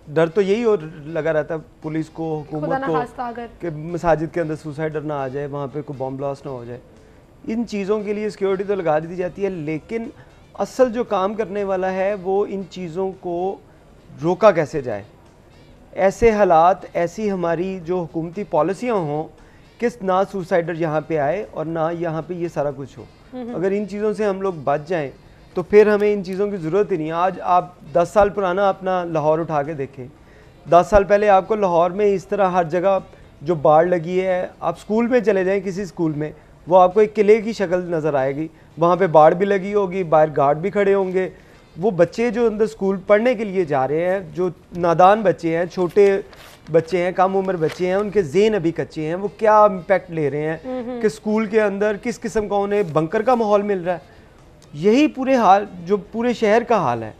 डर तो यही और लगा रहता है पुलिस को, हुकूमत को कि मसाजिद के अंदर सुसाइडर ना आ जाए, वहाँ पे कोई बॉम्ब ब्लास्ट ना हो जाए। इन चीज़ों के लिए सिक्योरिटी तो लगा दी जाती है, लेकिन असल जो काम करने वाला है वो इन चीज़ों को रोका कैसे जाए। ऐसे हालात, ऐसी हमारी जो हुकूमती पॉलिसियाँ हों कि ना सुसाइडर यहाँ पे आए और ना यहाँ पे ये सारा कुछ हो। अगर इन चीज़ों से हम लोग बच जाएं तो फिर हमें इन चीज़ों की ज़रूरत ही नहीं। आज आप 10 साल पुराना अपना लाहौर उठा के देखें, 10 साल पहले आपको लाहौर में इस तरह हर जगह जो बाढ़ लगी है, आप स्कूल में चले जाएं किसी स्कूल में, वो आपको एक किले की शक्ल नज़र आएगी, वहाँ पे बाढ़ भी लगी होगी, बाहर गार्ड भी खड़े होंगे। वो बच्चे जो अंदर स्कूल पढ़ने के लिए जा रहे हैं, जो नादान बच्चे हैं, छोटे बच्चे हैं, कम उम्र बच्चे हैं, उनके ज़हन अभी कच्चे हैं, वो क्या इम्पैक्ट ले रहे हैं कि स्कूल के अंदर किस किस्म का उन्हें बंकर का माहौल मिल रहा है। यही पूरे हाल जो पूरे शहर का हाल है।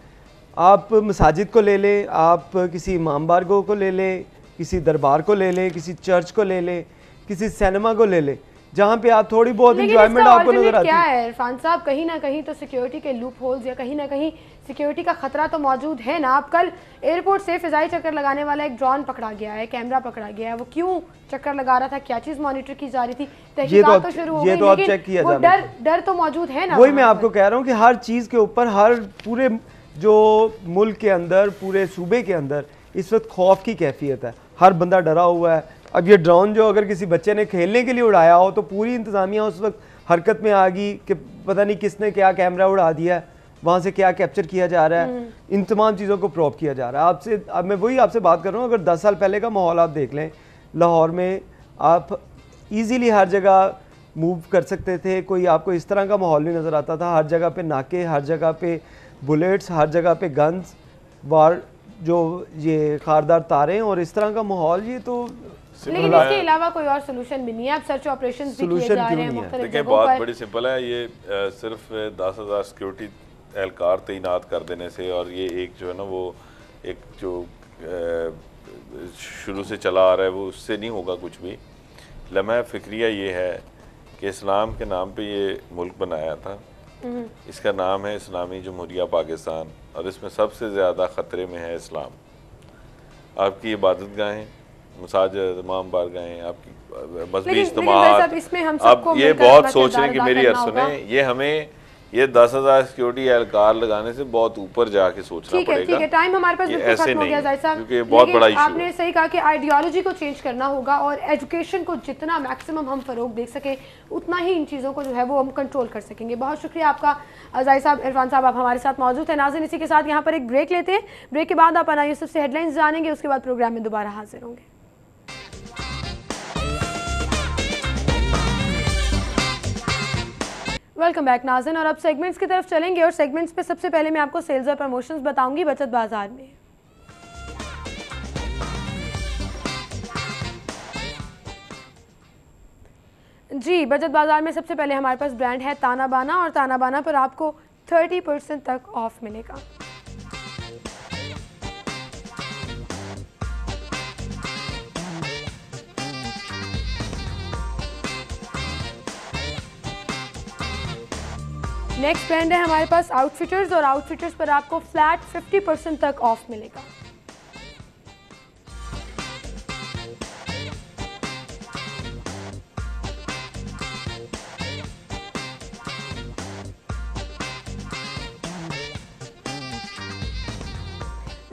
आप मसाजिद को ले लें, आप किसी इमाम बारगाह को ले लें, किसी दरबार को ले लें, किसी चर्च को ले लें, किसी सिनेमा को ले लें, जहाँ पे आप थोड़ी बहुत एंजॉयमेंट आपको नजर आती है। क्या है इरफान साहब, कहीं ना कहीं तो सिक्योरिटी के लूप होल्स या कहीं ना कहीं सिक्योरिटी का खतरा तो मौजूद है ना। आप कल एयरपोर्ट से फिजाई चक्कर लगाने वाला एक ड्रोन पकड़ा गया है, कैमरा पकड़ा गया है, वो क्यों चक्कर लगा रहा था, क्या चीज मॉनिटर की जा रही थी, तहकीकात तो शुरू हो गई, लेकिन वो डर तो मौजूद है ना। वही मैं आपको कह रहा हूँ कि हर चीज के ऊपर, हर पूरे जो मुल्क के अंदर, पूरे सूबे के अंदर इस वक्त खौफ की कैफियत है, हर बंदा डरा हुआ है। अब ये ड्रोन जो अगर किसी बच्चे ने खेलने के लिए उड़ाया हो तो पूरी इंतज़ामिया उस वक्त हरकत में आ गई कि पता नहीं किसने क्या कैमरा उड़ा दिया है, वहाँ से क्या कैप्चर किया जा रहा है, इन तमाम चीज़ों को प्रोब किया जा रहा है। आपसे अब मैं वही आपसे बात कर रहा हूँ, अगर 10 साल पहले का माहौल आप देख लें, लाहौर में आप ईजीली हर जगह मूव कर सकते थे, कोई आपको इस तरह का माहौल नहीं नज़र आता था। हर जगह पे नाके, हर जगह पे बुलेट्स, हर जगह पे गन्स, वार जो ये खारदार तारें और इस तरह का माहौल, ये तो लेकिन इसके अलावा कोई और सोल्यूशन भी नहीं है। अब सर्च ऑपरेशंस भी किए जा रहे हैं मुख्तलिफ देखिए, जगहों पर। बात बड़ी सिंपल है, ये सिर्फ 10,000 सिक्योरिटी एहलकार तैनात कर देने से और ये एक जो है ना वो एक जो शुरू से चला आ रहा है वो उससे नहीं होगा कुछ भी। लम्हा फ़िक्रिया ये है कि इस्लाम के नाम पे ये मुल्क बनाया था इसका नाम है इस्लामी जमहूरिया पाकिस्तान और इसमें सबसे ज़्यादा ख़तरे में है इस्लाम। आपकी इबादत गाहें, मसाजिद, तमाम बारगाहें, आपकी मजहबी इज्तिमाआत, अब ये बहुत सोचने की मेरी अर्ज सुने, ये हमें ये 10,000 सिक्योरिटी एहलकार लगाने से बहुत ऊपर जाके सोचना पड़ेगा। ठीक है, टाइम हमारे पास बिल्कुल खत्म हो गया जाहिद साहब, क्योंकि ये बहुत बड़ा इशू है। आपने सही कहा कि आइडियोलॉजी को चेंज करना होगा और एजुकेशन को जितना मैक्सिमम हम फरोग दे सके उतना ही इन चीज़ों को जो है वो हम कंट्रोल कर सकेंगे। बहुत शुक्रिया आपका जाहिद साहब, इरफान साहब, आप हमारे साथ मौजूद हैं। नाज़रीन, इसी के साथ यहाँ पर एक ब्रेक लेते हैं। ब्रेक के बाद आप अना यूसुफ से हेडलाइंस जानेंगे, उसके बाद प्रोग्राम में दोबारा हाजिर होंगे। वेलकम बैक नाज़रीन, और अब सेगमेंट्स की तरफ चलेंगे और सेगमेंट्स पे सबसे पहले मैं आपको सेल्स और प्रमोशंस बताऊंगी बचत बाजार में। जी, बचत बाजार में सबसे पहले हमारे पास ब्रांड है ताना बाना, और ताना बाना पर आपको 30% तक ऑफ मिलेगा। नेक्स्ट ब्रांड है हमारे पास आउटफिटर्स, और आउटफिटर्स पर आपको फ्लैट 50% तक ऑफ मिलेगा।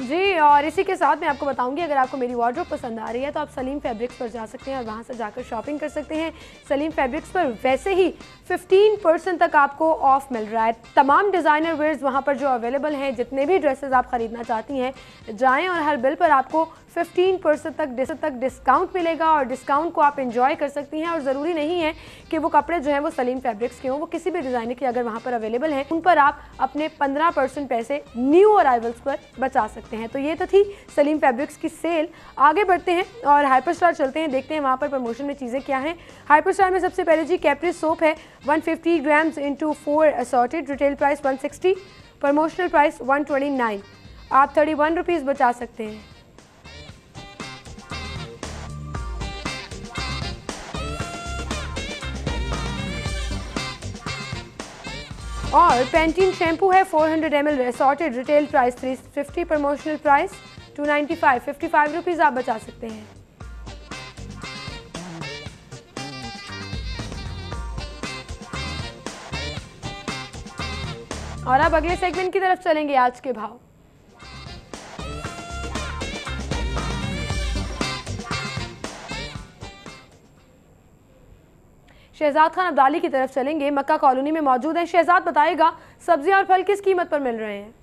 जी, और इसी के साथ मैं आपको बताऊंगी, अगर आपको मेरी वार्डरोब पसंद आ रही है तो आप सलीम फैब्रिक्स पर जा सकते हैं और वहां से जाकर शॉपिंग कर सकते हैं। सलीम फैब्रिक्स पर वैसे ही 15% तक आपको ऑफ मिल रहा है। तमाम डिज़ाइनर वेयर्स वहां पर जो अवेलेबल हैं, जितने भी ड्रेसेस आप ख़रीदना चाहती हैं जाएं, और हर बिल पर आपको 15% तक डिस्काउंट मिलेगा, और डिस्काउंट को आप इंजॉय कर सकती हैं। और ज़रूरी नहीं है कि वो कपड़े जो हैं वो सलीम फैब्रिक्स के हों, वो किसी भी डिज़ाइनर के अगर वहाँ पर अवेलेबल हैं उन पर आप अपने 15% पैसे न्यू अराइवल्स पर बचा सकते हैं। तो ये तो थी सलीम फैब्रिक्स की सेल। आगे बढ़ते हैं और हाइपर स्टार चलते हैं, देखते हैं वहाँ पर प्रमोशन में चीज़ें क्या हैं। हाइपर स्टार में सबसे पहले जी कैप्री सोप है 150 grams into 4 assorted, retail price 160, promotional price 129, आप 31 रुपीज़ बचा सकते हैं। और पेंटीन शैम्पू है 400 ml assorted, retail price 350, promotional price 295, 55 rupees आप बचा सकते हैं। और अब अगले सेगमेंट की तरफ चलेंगे, आज के भाव। शहजाद खान अब्दाली की तरफ चलेंगे, मक्का कॉलोनी में मौजूद हैं। शहजाद, बताएगा सब्जियां और फल किस कीमत पर मिल रहे हैं?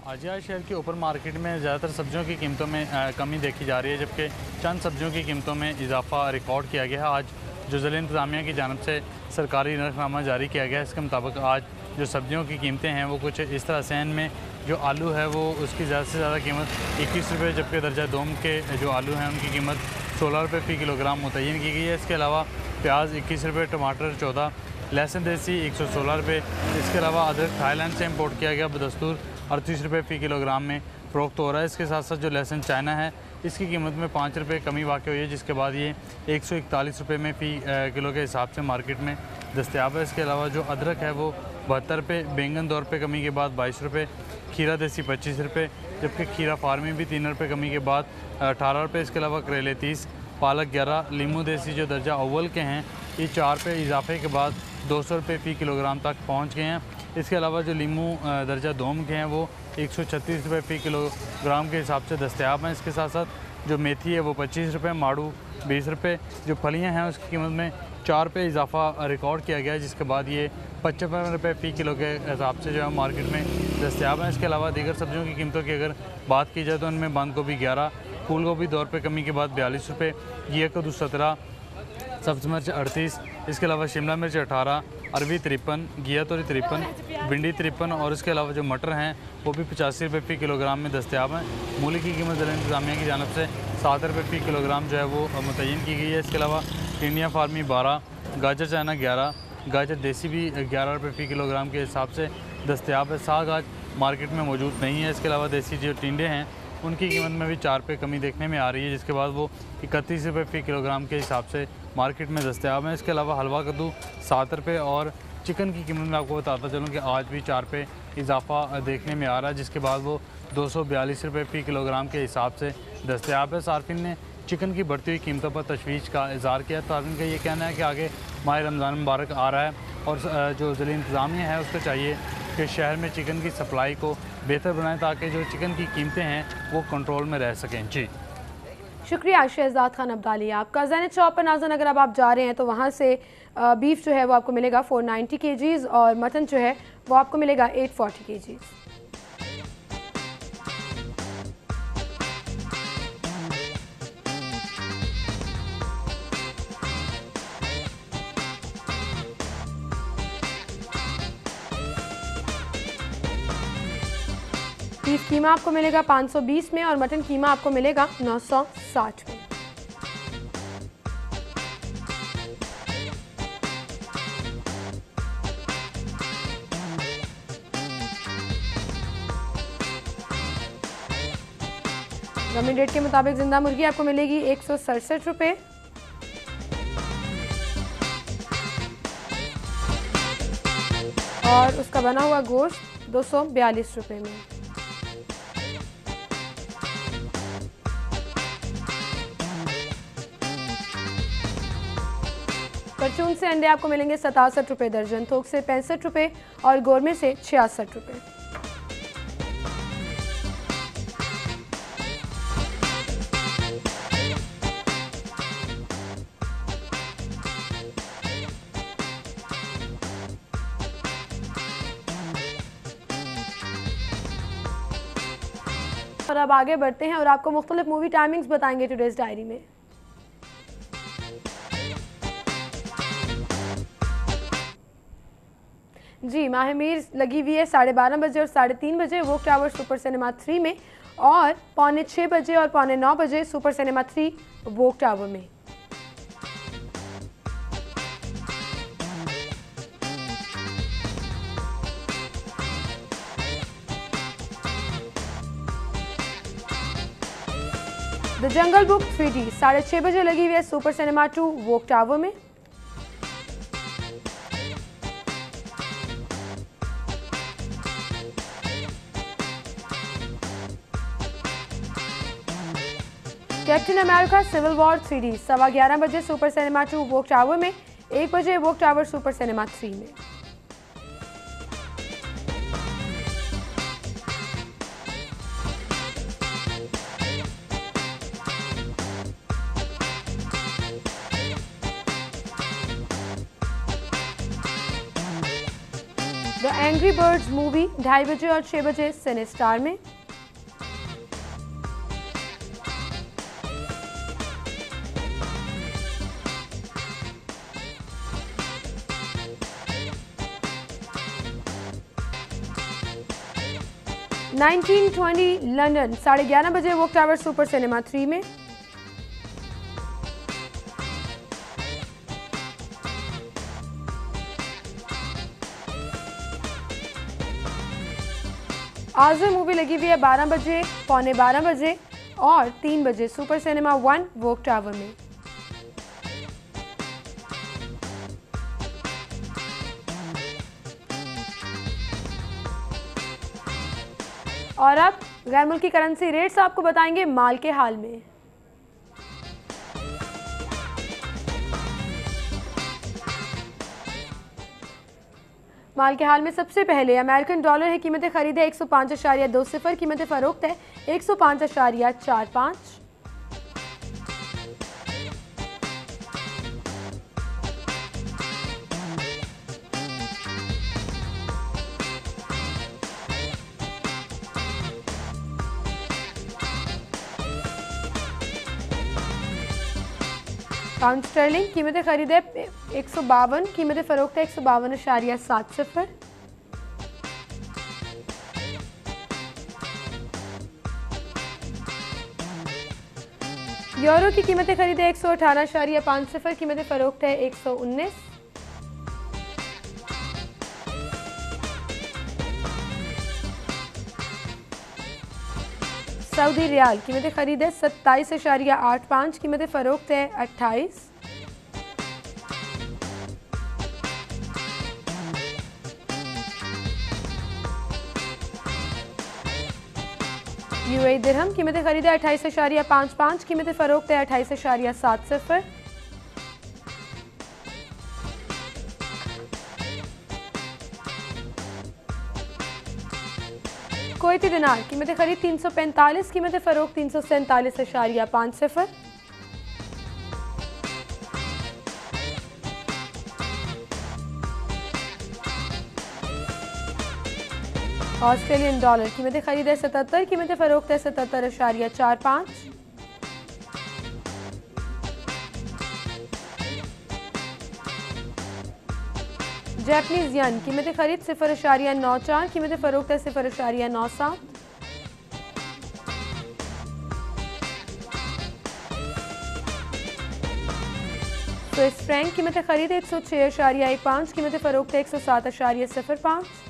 आजिया शहर के ओपन मार्केट में ज़्यादातर सब्जियों की कीमतों में कमी देखी जा रही है, जबकि चंद सब्जियों की कीमतों में इजाफा रिकॉर्ड किया गया है। आज जो ज़िला इंतज़ामिया की जानब से सरकारी नरखनामा जारी किया गया है, इसके मुताबिक आज जो सब्जियों की कीमतें हैं वो कुछ इस तरह से हैं। इनमें जो आलू है वो उसकी ज़्यादा से ज़्यादा कीमत 21 रुपये, जबकि दर्जा दोम के जो आलू हैं उनकी कीमत 16 रुपये फ़ी किलोग्राम मुतय्यन की गई है। इसके अलावा प्याज 21 रुपये, टमाटर 14, लहसुन देसी 116 रुपये। इसके अलावा अदरक थाईलैंड से इम्पोर्ट किया गया बदस्तूर 38 रुपये फ़ी किलोग्राम में फ़रोख्त हो रहा है। इसके साथ साथ जो लहसुन चाइना है इसकी कीमत में 5 रुपये कमी वाक़ हुई है, जिसके बाद ये 141 रुपये में फ़ी किलो के हिसाब से मार्केट में दस्तयाब है। इसके अलावा जो अदरक है वो 72 रुपये, बैंगन 2 रुपये कमी के बाद 22 रुपये, खीरा देसी 25 रुपये, जबकि खीरा फार्मी भी 3 रुपये कमी के बाद 18 रुपये। इसके अलावा करेले 30, पालक 11, लीमू देसी जो दर्जा अव्वल के हैं ये 4 रुपये इजाफे के बाद 200 रुपये फ़ी किलोग्राम तक पहुँच गए हैं। इसके अलावा जो लीमू दर्जा दोम के हैं वो 136 रुपये फ़ी किलोग्राम के हिसाब से दस्तयाब हैं। इसके साथ साथ जो मेथी है वो 25 रुपये, माड़ू 20 रुपये, जो फलियाँ हैं उसकी कीमत में 4 रुपये इजाफा रिकॉर्ड किया गया है, जिसके बाद ये 55 रुपये फ़ी किलो के हिसाब से जो है मार्केट में दस्तयाब हैं। इसके अलावा दीगर सब्जियों की कीमतों की अगर बात की जाए तो उनमें बंद गोभी 11, फूल गोभी 2 रुपये कमी के बाद 42 रुपये, घिया कद्दू 17, सब्ज़ मिर्च 38, इसके अलावा शिमला मिर्च 18, अरबी 53, घिया तोरी 53, भिंडी 53, और इसके अलावा जो मटर हैं वो भी 85 रुपये फ़ी किलोग्राम में दस्तयाब हैं। मूली की कीमत ज़िला इंतज़ामिया की जानब से 7 रुपये फ़ी किलोग्राम जो है वो मुतय्यन की गई है। इसके अलावा टिंडिया फार्मी 12, गाजर चाइना 11, गाजर देसी भी 11 रुपये फ़ी किलोग्राम के हिसाब से दस्तयाब है। साग आज मार्केट में मौजूद नहीं है। इसके अलावा देसी जो टिंडे हैं उनकी कीमत में भी 4 रुपये कमी देखने में आ रही है, जिसके बाद वो 31 रुपये फ़ी किलोग्राम के हिसाब से मार्केट में दस्तयाब हैं। इसके अलावा हलवा कद्दू 7 रुपये और चिकन की कीमत में आपको बताता चलूँ कि आज भी 4 पे इजाफा देखने में आ रहा है, जिसके बाद वो 242 रुपये फ़ी किलोग्राम के हिसाब से दस्तयाब है। सार्फिन ने चिकन की बढ़ती हुई कीमतों पर तशवीश का इज़हार किया। सार्फिन का ये कहना है कि आगे माह रमज़ान मुबारक आ रहा है और जो ज़िले इंतज़ामिया है उसको चाहिए कि शहर में चिकन की सप्लाई को बेहतर बनाएं ताकि जो चिकन की कीमतें हैं वो कंट्रोल में रह सकें। जी शुक्रिया शहजाद खान अब्दाली आपका। ज़ैनत शॉप पर नाज़न अगर अब आप जा रहे हैं तो वहाँ से बीफ जो है वो आपको मिलेगा 490 kgs और मटन जो है वो आपको मिलेगा 840 kgs। बीफ कीमा आपको मिलेगा 520 में और मटन कीमा आपको मिलेगा 960 में। गवर्नमेंट रेट के मुताबिक जिंदा मुर्गी आपको मिलेगी 167 रुपये। और उसका बना हुआ गोश्त 242 रुपये में। परचून से अंडे आपको मिलेंगे 67 रुपये दर्जन, थोक से 65 रुपये और गोरमे से 66 रुपये। और अब आगे बढ़ते हैं और आपको मुख्तलिफ मूवी टाइमिंग्स बताएंगे टुडेज डायरी में। जी माह मीर लगी हुई है 12:30 बजे और 3:30 बजे वोक टावर सुपर सिनेमा 3 में और 5:45 बजे और 9:15 बजे सुपर सिनेमा 3 वोक टावर में। द जंगल बुक 3D 6:30 बजे लगी हुई है सुपर सिनेमा 2 वोक टावर में। Captain America Civil War 3D 11:15 बजे सुपर सिनेमा 2 वोक टावर में, 1 बजे वोक टावर सुपर सिनेमा 3 में। द एंग्री बर्ड्स मूवी 2:30 बजे और 6 बजे सिने स्टार में। द 1920 लंदन 11:30 बजे वोक टावर सुपर सिनेमा 3 में। आज़म मूवी लगी हुई है 12 बजे, 11:15 बजे और 3 बजे सुपर सिनेमा 1 वोक टावर में। और अब गैर मुल्की करेंसी रेट्स आपको बताएंगे माल के हाल में। माल के हाल में सबसे पहले अमेरिकन डॉलर है, कीमत खरीद है 105.20, कीमत फरोख्त है 105.45। पाउंड स्टर्लिंग कीमत खरीद है 152, कीमत फरोख्त है 152.70। यूरो की कीमत खरीद है 118.50, कीमत फरोख्त है 119। सऊदी रियाल कीमत खरीद है 27.85, कीमत फरोख्त है 28। UAE दिरहम कीमत खरीद है 28.55, कीमत फरोख्त है 28.70। कुवैती दिनार कीमत खरीद 345, कीमत फरोख्त 347.50। ऑस्ट्रेलियन डॉलर कीमत खरीद है 77, कीमत फरोख्त है 77.45। जैपनीज यन कीमत खरीद 0.94, कीमत फरोख्त है 0.97। स्विस फ्रैंक कीमत खरीद 106.15, कीमत फरोख्त है 107.05।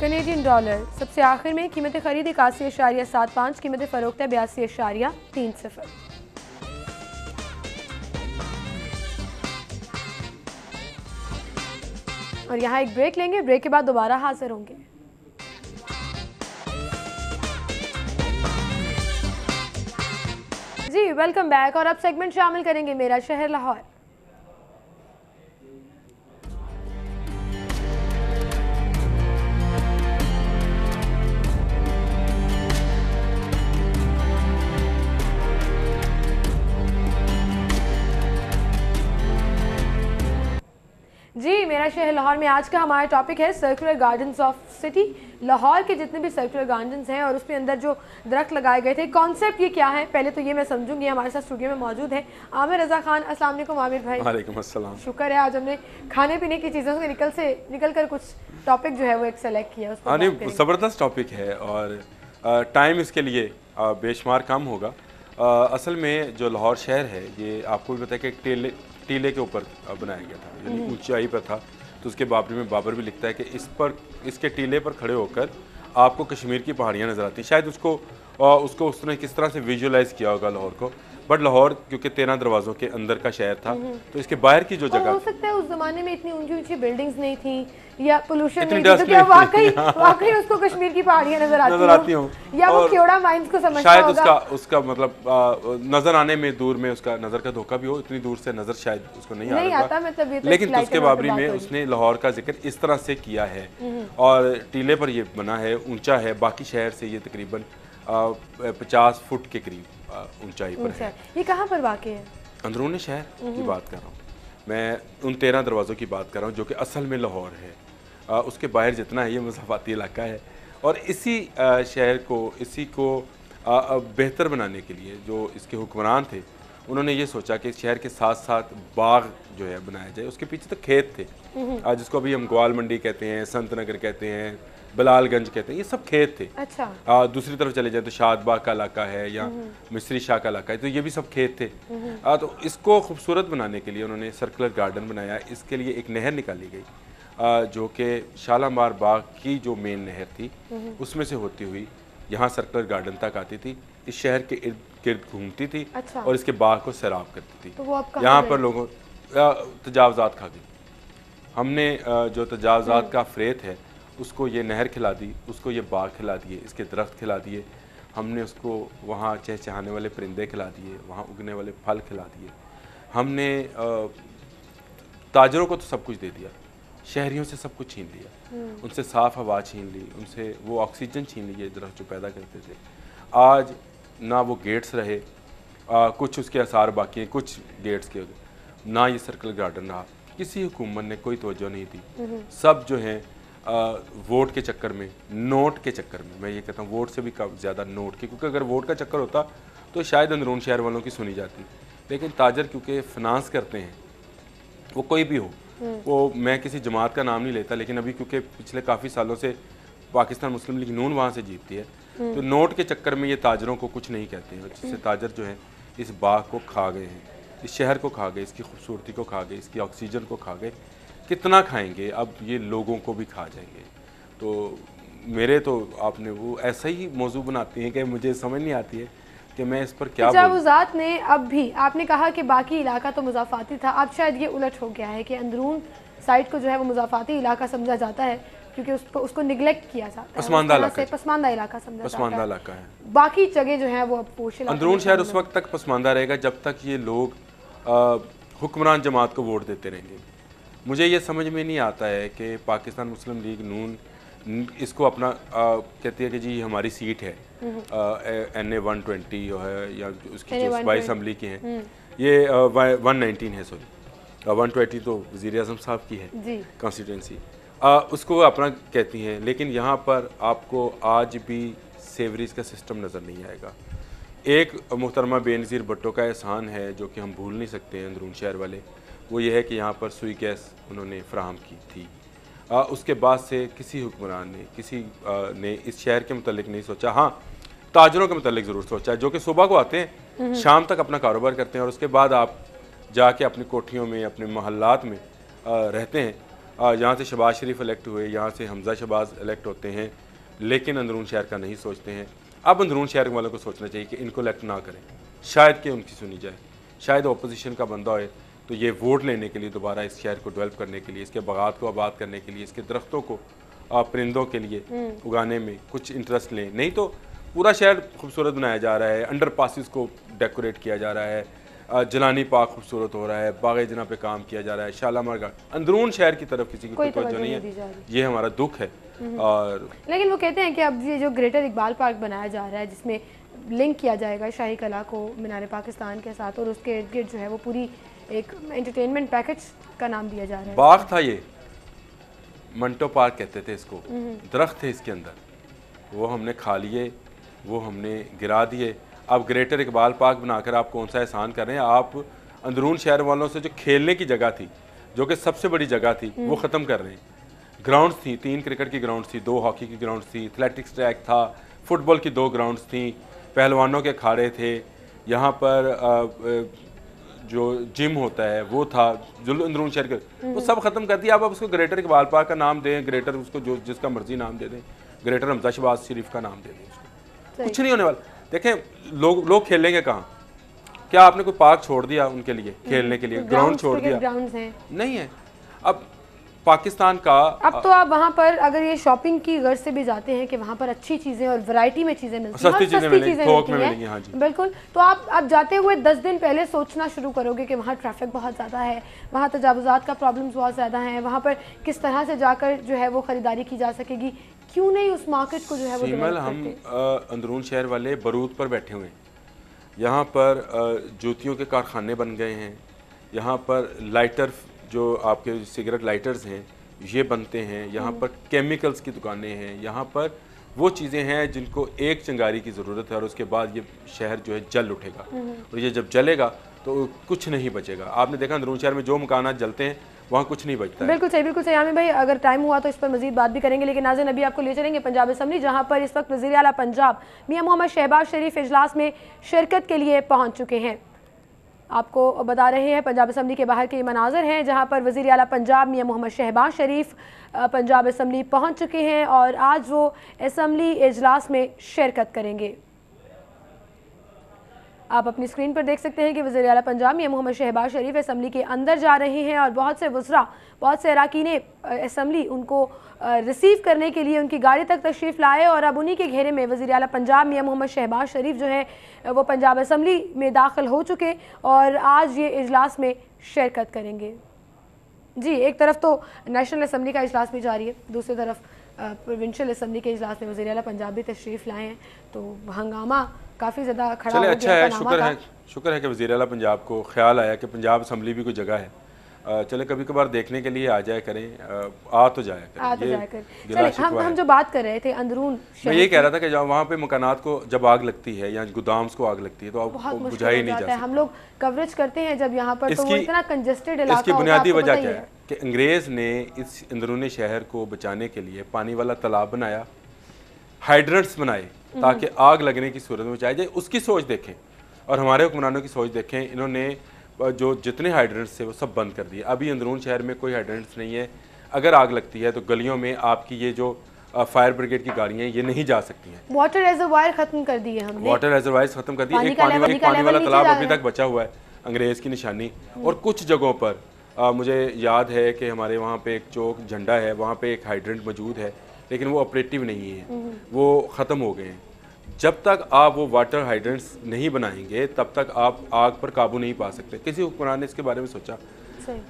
कनेडियन डॉलर सबसे आखिर में कीमत खरीद 81.75, कीमत फरोख्त है 82.30। और यहाँ एक ब्रेक लेंगे, ब्रेक के बाद दोबारा हाजिर होंगे। जी वेलकम बैक। और अब सेगमेंट शामिल करेंगे मेरा शहर लाहौर। जी मेरा शहर लाहौर में आज का हमारा टॉपिक है circular gardens of city. Lahore के जितने भी सर्कुलर गार्डन्स हैं और उसके अंदर जो दरख्त लगाए गए थे, कॉन्सेप्ट ये क्या है, पहले तो ये मैं समझूंगी। हमारे साथ स्टूडियो में मौजूद है आमिर रजा खान। अस्सलाम वालेकुम आमिर भाई। वालेकुम अस्सलाम। शुक्र है आज हमने खाने पीने की चीज़ों से निकल कर कुछ टॉपिक जो है वो एक सेलेक्ट किया। हाँ नहीं, ज़बरदस्त टॉपिक है और टाइम इसके लिए बेशुमार कम होगा। असल में जो लाहौर शहर है ये आपको भी पता है कि एक टीले के ऊपर बनाया गया था, यानी ऊंचाई पर था। तो उसके बाबरी में बाबर भी लिखता है कि इसके टीले पर खड़े होकर आपको कश्मीर की पहाड़ियाँ नज़र आती। शायद उसको उसने किस तरह से विजुअलाइज किया होगा लाहौर को। बट लाहौर क्योंकि 13 दरवाज़ों के अंदर का शहर था, तो इसके बाहर की जो जगह, हो सकता है उस जमाने में इतनी ऊंची ऊंची बिल्डिंग्स नहीं थी या पोल्यूशन नहीं थी, तो क्या वाकई उसको कश्मीर की पहाड़ियां नजर आती हों, या वो क्योड़ा माइंस को समझता शायद होगा। उसका मतलब नजर आने में दूर में उसका नजर का धोखा भी हो, इतनी दूर से नजर शायद उसको नहीं आता। मतलब लेकिन उसके बाबरी में उसने लाहौर का जिक्र इस तरह से किया है और टीले पर ये बना है, ऊंचा है, बाकी शहर से ये तकरीबन 50 फुट के करीब ऊंचाई पर है। ये कहाँ पर वाक़ई है? अंदरूनी शहर की बात कर रहा हूँ मैं, उन 13 दरवाज़ों की बात कर रहा हूँ जो कि असल में लाहौर है। उसके बाहर जितना है ये मज़ाफ़ाती इलाका है और इसी शहर को, इसी को बेहतर बनाने के लिए जो इसके हुक्मरान थे, उन्होंने ये सोचा कि शहर के साथ साथ बाग जो है बनाया जाए। उसके पीछे तो खेत थे, जिसको अभी हम ग्वाल मंडी कहते हैं, संत नगर कहते हैं, बलालगंज कहते हैं, ये सब खेत थे। अच्छा। दूसरी तरफ चले जाए तो शादबाग का इलाका है या मिस्री शाह का इलाका है, तो ये भी सब खेत थे। तो इसको खूबसूरत बनाने के लिए उन्होंने सर्कुलर गार्डन बनाया। इसके लिए एक नहर निकाली गई जो कि शालामार बाग की जो मेन नहर थी उसमें से होती हुई यहाँ सर्कुलर गार्डन तक आती थी, इस शहर के इर्द गिर्द घूमती थी। अच्छा। और इसके बाग को सैराब करती थी। तो यहाँ पर लोगों तजावजात खा गई। हमने जो तजावजात का अफरेत है उसको ये नहर खिला दी, उसको ये बाग खिला दिए, इसके दरख्त खिला दिए, हमने उसको वहाँ चहचहाने वाले परिंदे खिला दिए, वहाँ उगने वाले फल खिला दिए। हमने ताजरों को तो सब कुछ दे दिया, शहरियों से सब कुछ छीन लिया, उनसे साफ़ हवा छीन ली, उनसे वो ऑक्सीजन छीन ली दरख्त जो पैदा करते थे। आज ना वो गेट्स रहे, कुछ उसके आसार बाकी हैं, कुछ गेट्स के, ना ये सर्कुलर गार्डन रहा। किसी हुकूमत ने कोई तवज्जो नहीं दी। सब जो हैं वोट के चक्कर में, नोट के चक्कर में, मैं ये कहता हूँ वोट से भी ज़्यादा नोट के, क्योंकि अगर वोट का चक्कर होता तो शायद अंदरून शहर वालों की सुनी जाती। लेकिन ताजर क्योंकि फिनांस करते हैं, वो कोई भी हो, वो मैं किसी जमात का नाम नहीं लेता, लेकिन अभी क्योंकि पिछले काफ़ी सालों से पाकिस्तान मुस्लिम लीग नून वहाँ से जीतती है, तो नोट के चक्कर में ये ताजरों को कुछ नहीं कहते हैं। जिससे ताजर जो है इस बाग को खा गए हैं, इस शहर को खा गए, इसकी खूबसूरती को खा गए, इसकी ऑक्सीजन को खा गए। कितना खाएंगे, अब ये लोगों को भी खा जाएंगे। तो मेरे तो आपने वो ऐसा ही मौजू बनाती हैं कि मुझे समझ नहीं आती है कि मैं इस पर क्या बोलूं। तजावुज़ात ने अब भी, आपने कहा कि बाकी इलाका तो मुज़ाफ़ाती था, अब शायद ये उलट हो गया है कि अंदरून साइड को जो है वो मुज़ाफ़ाती इलाका समझा जाता है क्योंकि उसको निगलेक्ट किया जाता है, पसमानदा इलाका, पसमानदा इलाका समझा पसमानदा जाता इलाका है। बाकी जगह जो है वो अब पोश अंदरून शहर उस वक्त तक पसमानदा रहेगा जब तक ये लोग हुक्मरान जमात को वोट देते रहेंगे। मुझे ये समझ में नहीं आता है कि पाकिस्तान मुस्लिम लीग नून इसको अपना कहती है कि जी हमारी सीट है NA 120 है या उसकी जो सूबाई असम्बली की हैं, ये 119 है, सॉरी 120 तो वज़ीर-ए-आज़म साहब की है कॉन्स्टिट्यूंसी, उसको अपना कहती हैं। लेकिन यहाँ पर आपको आज भी सेवरीज का सिस्टम नज़र नहीं आएगा। एक मोहतरमा बेनज़ीर भुट्टो का एहसान है जो कि हम भूल नहीं सकते हैं अंदरून शहर वाले, वो ये है कि यहाँ पर सुई गैस उन्होंने फ्राहम की थी। उसके बाद से किसी हुक्मरान ने ने इस शहर के मुतल्लिक नहीं सोचा। हाँ, ताजरों के मुतल्लिक ज़रूर सोचा जो कि सुबह को आते हैं, शाम तक अपना कारोबार करते हैं और उसके बाद आप जाके अपनी कोठियों में, अपने मोहल्लात में रहते हैं। यहाँ से शहबाज शरीफ इलेक्ट हुए, यहाँ से हमजा शहबाज इलेक्ट होते हैं, लेकिन अंदरून शहर का नहीं सोचते हैं। अब अंदरून शहर वालों को सोचना चाहिए कि इनको इलेक्ट ना करें, शायद कि उनकी सुनी जाए, शायद अपोजिशन का बंदा होए तो ये वोट लेने के लिए, दोबारा इस शहर को डेवलप करने के लिए, इसके बागात को आबाद करने के लिए, इसके दरख्तों को परिंदों के लिए उगाने में कुछ इंटरेस्ट लें। नहीं तो पूरा शहर खूबसूरत बनाया जा रहा है, अंडर पासिस को डेकोरेट किया जा रहा है, जलानी पार्क खूबसूरत हो रहा है, बाग़ जना पे काम किया जा रहा है, शालामार गार्डन, अंदरून शहर की तरफ किसी की कोई तवज्जो नहीं है। ये हमारा दुख है। और लेकिन वो कहते हैं कि अब ये जो ग्रेटर इकबाल पार्क बनाया जा रहा है जिसमें लिंक किया जाएगा शाही कला को मीनार पाकिस्तान के साथ और उसके इर्द गिर्द जो है वो पूरी एक एंटरटेनमेंट पैकेज का नाम दिया जा रहा है। बाग था ये, मंटो पार्क कहते थे इसको, दरख्त थे इसके अंदर, वो हमने खा लिए, वो हमने गिरा दिए। अब ग्रेटर इकबाल पार्क बनाकर आप कौन सा एहसान कर रहे हैं? आप अंदरून शहर वालों से जो खेलने की जगह थी, जो कि सबसे बड़ी जगह थी, वो ख़त्म कर रहे हैं। ग्राउंड्स थी, 3 क्रिकेट की ग्राउंड्स थी, 2 हॉकी की ग्राउंड्स थी, एथलेटिक्स ट्रैक था, फुटबॉल की 2 ग्राउंड्स थी, पहलवानों के अखाड़े थे, यहाँ पर जो जिम होता है वो था, जो अंदरून शहर के, वो सब खत्म कर दिया। अब उसको ग्रेटर इकबाल पार्क का नाम दें, ग्रेटर उसको जो जिसका मर्जी नाम दे दें, ग्रेटर हमजा शहबाज शरीफ का नाम दे दें, उसको कुछ नहीं होने वाला। देखें, लोग खेलेंगे कहाँ? क्या आपने कोई पार्क छोड़ दिया उनके लिए खेलने के लिए? ग्राउंड छोड़ दिया? नहीं है। अब पाकिस्तान का, अब तो आप वहाँ पर अगर ये शॉपिंग की गर्ज से भी जाते हैं कि वहाँ पर अच्छी चीज़ें और वैरायटी में चीज़ें मिलती हैं, सस्ती चीज़ें मिलेंगी, हाँ जी बिल्कुल। तो आप जाते हुए 10 दिन पहले सोचना शुरू करोगे कि वहाँ ट्रैफिक बहुत ज़्यादा है, वहाँ तजावुज़ात का प्रॉब्लम्स बहुत ज़्यादा हैं, वहाँ पर किस तरह से जाकर जो है वो ख़रीदारी की जा सकेगी, क्यों नहीं उस मार्केट को जो है वो सीमल, हम अंदरून शहर वाले बरूद पर बैठे हुए हैं, यहाँ पर जूतियों के कारखाने बन गए हैं, यहाँ पर लाइटर जो आपके सिगरेट लाइटर्स हैं ये बनते हैं, यहाँ पर केमिकल्स की दुकानें हैं, यहाँ पर वो चीज़ें हैं जिनको एक चिंगारी की ज़रूरत है और उसके बाद ये शहर जो है जल उठेगा और ये जब जलेगा तो कुछ नहीं बचेगा। आपने देखा अंदरून शहर में जो मकानात जलते हैं वहाँ कुछ नहीं बचता है। बिल्कुल सही आमिर भाई, अगर टाइम हुआ तो इस पर मजीद बात भी करेंगे, लेकिन नाज़रीन अभी आपको ले चलेंगे पंजाब असम्बली, जहाँ पर इस वक्त वज़ीर आला पंजाब मियां मोहम्मद शहबाज शरीफ इजलास में शिरकत के लिए पहुँच चुके हैं। आपको बता रहे हैं पंजाब असम्बली के बाहर के ये मनाज़र हैं जहाँ पर वज़ीर आला पंजाब मियां मोहम्मद शहबाज शरीफ पंजाब असम्बली पहुँच चुके हैं और आज वो असम्बली इजलास में शिरकत करेंगे। आप अपनी स्क्रीन पर देख सकते हैं कि वज़ीर आला पंजाब मियां मोहम्मद शहबाज शरीफ असम्बली के अंदर जा रहे हैं और बहुत से वज़रा, बहुत से अरकान असम्बली उनको रिसीव करने के लिए उनकी गाड़ी तक तशरीफ़ लाए और अब उन्हीं के घेरे में वज़ीर आला पंजाब मियां मोहम्मद शहबाज शरीफ जो है वो पंजाब असम्बली में दाखिल हो चुके और आज ये इजलास में शिरकत करेंगे। जी, एक तरफ तो नेशनल असम्बली का इजलास भी जारी है, दूसरी तरफ प्रोविंशियल असम्बली के इजलास में वज़ीर आला पंजाब भी तशरीफ़ लाए हैं, तो हंगामा काफ़ी ज़्यादा खड़ा हो गया। अच्छा है, शुक्र है कि वज़ीर आला पंजाब को ख्याल आया कि पंजाब असम्बली भी कोई जगह है, चले कभी कभार देखने के लिए आ जाया करें, आ तो जाया करें। चले, हम जो बात कर रहे थे अंदरून, मैं ये कह रहा था कि जब वहाँ पे मकानात को जब आग लगती है या गोदाम्स को आग लगती है तो आपको बुझाया ही नहीं जाता है। हम लोग कवरेज करते हैं जब यहाँ पर, तो वो इतना कंजेस्टेड इलाका इसकी बुनियादी वजह क्या है कि अंग्रेज़ ने इस अंदरूनी शहर को बचाने के लिए पानी वाला तालाब बनाया, हाइड्रेंट्स बनाए ताकि आग लगने की सूरत में बचाई जाए। उसकी सोच देखें और हमारे हुक्मरानों की सोच देखें, इन्होंने जो जितने हाइड्रेंट्स थे वो सब बंद कर दिए। अभी अंदरून शहर में कोई हाइड्रेंट्स नहीं है। अगर आग लगती है तो गलियों में आपकी ये जो फायर ब्रिगेड की गाड़ियाँ ये नहीं जा सकती हैं। वाटर रिजर्वायर खत्म कर दिए हमने, वाटर रिजर्वायर्स खत्म कर दिए। पानी एक का पानी वाला नीचे तालाब जा अभी रहा तक बचा हुआ है, अंग्रेज़ की निशानी। और कुछ जगहों पर मुझे याद है कि हमारे वहाँ पे एक चौक झंडा है, वहाँ पे एक हाइड्रेंट मौजूद है, लेकिन वो ऑपरेटिव नहीं है, वो ख़त्म हो गए हैं। जब तक आप वो वाटर हाइड्रेंट्स नहीं बनाएंगे तब तक आप आग पर काबू नहीं पा सकते। किसी हुक्मरान ने इसके बारे में सोचा? सही।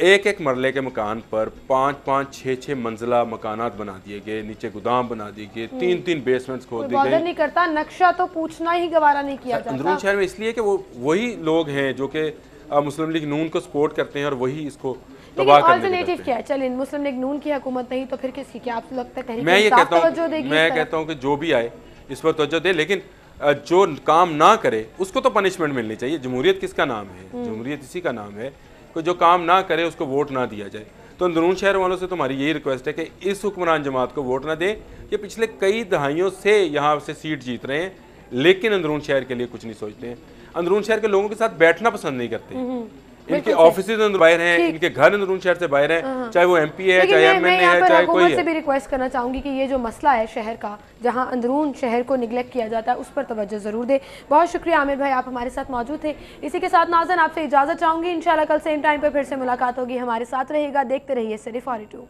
एक एक मरले के मकान पर 5-5, 6-6 मंजिला मकानात बना दिए गए, नीचे गोदाम बना दिए गए, 3-3 बेसमेंट्स खोद दिए बॉदर गए। नहीं करता, नक्शा तो पूछना ही गवारा नहीं किया जाता। अंदरून शहर में इसलिए कि वो वही लोग हैं जो कि मुस्लिम लीग नून को सपोर्ट करते हैं और वही इसको लेकिन तबाह करने अल्टरनेटिव के क्या है? चलिए मुस्लिम लीग नून की हुकूमत नहीं तो फिर किसकी? क्या आपको लगता है तहरीक मैं ये इंसाफ कहता तवज्जो देगी हूँ, मैं इस तरफ? कहता हूँ कि जो भी आए इस पर तवज्जो दे, लेकिन जो काम ना करे उसको तो पनिशमेंट मिलनी चाहिए। जमहूरियत किसका नाम है? जमहूरियत इसी का नाम है कि जो काम ना करे उसको वोट ना दिया जाए। तो अंदरून शहर वालों से तुम्हारी यही रिक्वेस्ट है कि इस हुक्मरान जमात को वोट ना दें। ये पिछले कई दहाइयों से यहाँ से सीट जीत रहे हैं, लेकिन अंदरून शहर के लिए कुछ नहीं सोचते हैं। अंदरून शहर के लोगों के साथ बैठना पसंद नहीं करते। इनके ऑफिस अंदर बाहर हैं, इनके घर अंदरून शहर से बाहर हैं, चाहे वो MP है, चाहे MNA है, चाहे कोई है। से भी रिक्वेस्ट करना चाहूंगी कि ये जो मसला है शहर का, जहां अंदरून शहर को निगलेक्ट किया जाता है, उस पर तवज्जो जरूर दे। बहुत शुक्रिया आमिर भाई, आप हमारे साथ मौजूद थे। इसी के साथ नाज़रीन आपसे इजाजत चाहूंगी, इंशाल्लाह कल सेम टाइम पर फिर से मुलाकात होगी। हमारे साथ रहेगा, देखते रहिए सिर्फ 42।